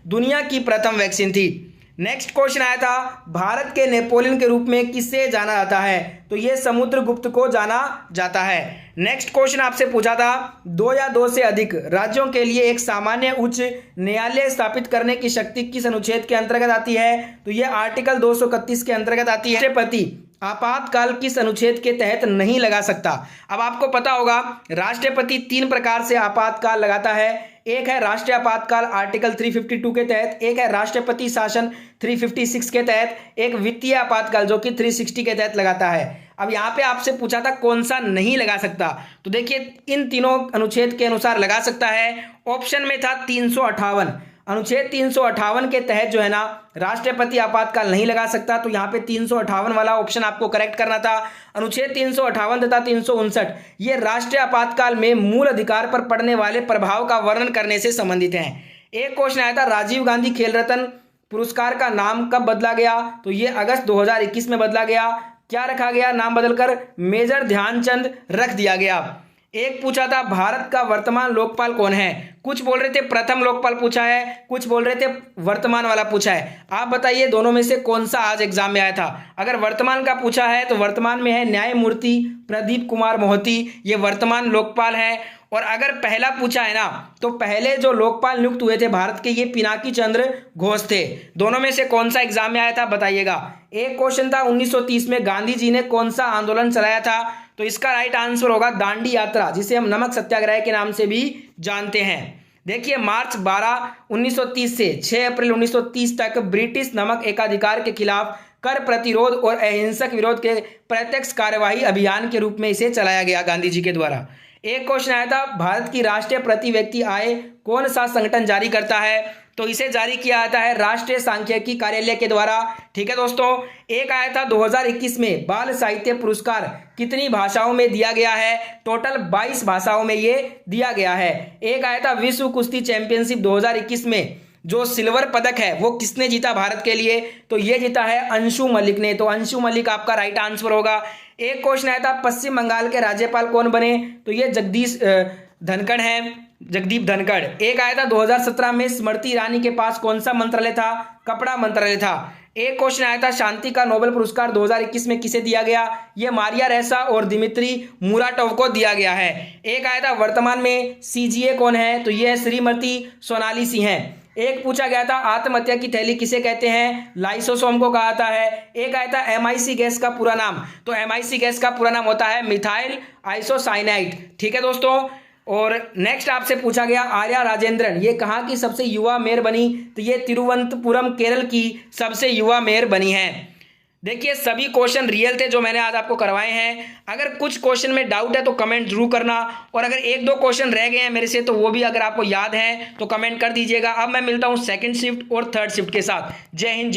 दुनिया की प्रथम वैक्सीन थी। नेक्स्ट क्वेश्चन आया था, भारत के नेपोलियन के रूप में किसे जाना जाता है, तो ये समुद्रगुप्त को जाना जाता है। नेक्स्ट क्वेश्चन आपसे पूछा था, 2 या 2 से अधिक राज्यों के लिए एक सामान्य उच्च न्यायालय स्थापित करने की शक्ति किस अनुच्छेद के अंतर्गत आती है, तो ये आर्टिकल 231 के अंतर्गत आती है। राष्ट्रपति आपातकाल किस अनुच्छेद के तहत नहीं लगा सकता। अब आपको पता होगा राष्ट्रपति 3 प्रकार से आपातकाल लगाता है। एक है राष्ट्रीय आपातकाल आर्टिकल 352 के तहत, एक है राष्ट्रपति शासन 356 के तहत, एक वित्तीय आपातकाल जो कि 360 के तहत लगाता है। अब यहाँ पे आपसे पूछा था कौन सा नहीं लगा सकता, तो देखिए इन तीनों अनुच्छेद के अनुसार लगा सकता है। ऑप्शन में था 358, अनुच्छेद 358 के तहत जो है ना राष्ट्रपति आपातकाल नहीं लगा सकता, तो यहाँ पे 358 वाला ऑप्शन आपको करेक्ट करना था। अनुच्छेद 358 तथा 359 ये राष्ट्रीय आपातकाल में मूल अधिकार पर पड़ने वाले प्रभाव का वर्णन करने से संबंधित हैं। एक क्वेश्चन आया था, राजीव गांधी खेल रत्न पुरस्कार का नाम कब बदला गया? तो ये अगस्त 2021 में बदला गया। क्या रखा गया? नाम बदलकर मेजर ध्यानचंद रख दिया गया। एक पूछा था भारत का वर्तमान लोकपाल कौन है? कुछ बोल रहे थे प्रथम लोकपाल पूछा है, कुछ बोल रहे थे वर्तमान वाला पूछा है। आप बताइए दोनों में से कौन सा आज एग्जाम में आया था? अगर वर्तमान का पूछा है तो वर्तमान में है न्यायमूर्ति प्रदीप कुमार मोहती, ये वर्तमान लोकपाल है। और अगर पहला पूछा है ना, तो पहले जो लोकपाल नियुक्त हुए थे भारत के, ये पिनाकी चंद्र घोष थे। दोनों में से कौन सा एग्जाम में आया था बताइएगा। एक क्वेश्चन था 1930 में गांधी जी ने कौन सा आंदोलन चलाया था? तो इसका राइट आंसर होगा दांडी यात्रा, जिसे हम नमक सत्याग्रह के नाम से भी जानते हैं। देखिए मार्च 12, 1930 से 6 अप्रैल 1930 तक ब्रिटिश नमक एकाधिकार के खिलाफ कर प्रतिरोध और अहिंसक विरोध के प्रत्यक्ष कार्यवाही अभियान के रूप में इसे चलाया गया गांधी जी के द्वारा। एक क्वेश्चन आया था भारत की राष्ट्रीय प्रति व्यक्ति आय कौन सा संगठन जारी करता है? तो इसे जारी किया जाता है राष्ट्रीय सांख्यिकी कार्यालय के द्वारा। ठीक है दोस्तों। एक आया था 2021 में बाल साहित्य पुरस्कार कितनी भाषाओं में दिया गया है? टोटल 22 भाषाओं में ये दिया गया है। एक आया था विश्व कुश्ती चैंपियनशिप 2021 में जो सिल्वर पदक है वो किसने जीता भारत के लिए? तो ये जीता है अंशु मलिक ने। तो अंशु मलिक आपका राइट आंसर होगा। एक क्वेश्चन आया था पश्चिम बंगाल के राज्यपाल कौन बने? तो ये जगदीश धनखड़ हैं, जगदीप धनखड़। एक आया था 2017 में स्मृति ईरानी के पास कौन सा मंत्रालय था? कपड़ा मंत्रालय था। एक क्वेश्चन आया था शांति का नोबेल पुरस्कार 2021 में किसे दिया गया? ये मारिया रेसा और दिमित्री मुराटोव को दिया गया है। एक आया था वर्तमान में सीजीए कौन है? तो ये श्रीमती सोनाली सिंह है। एक पूछा गया था आत्महत्या की थैली किसे कहते हैं? लाइसोसोम को कहा जाता है। एक आया था एमआईसी गैस का पूरा नाम, तो एमआईसी गैस का पूरा नाम होता है मिथाइल आइसोसाइनाइड। ठीक है दोस्तों। और नेक्स्ट आपसे पूछा गया आर्या राजेंद्रन ये कहाँ की सबसे युवा मेयर बनी? तो ये तिरुवनंतपुरम केरल की सबसे युवा मेयर बनी है। देखिए सभी क्वेश्चन रियल थे जो मैंने आज आपको करवाए हैं। अगर कुछ क्वेश्चन में डाउट है तो कमेंट जरूर करना, और अगर एक दो क्वेश्चन रह गए हैं मेरे से तो वो भी अगर आपको याद है तो कमेंट कर दीजिएगा। अब मैं मिलता हूँ सेकंड शिफ्ट और थर्ड शिफ्ट के साथ। जय हिंद।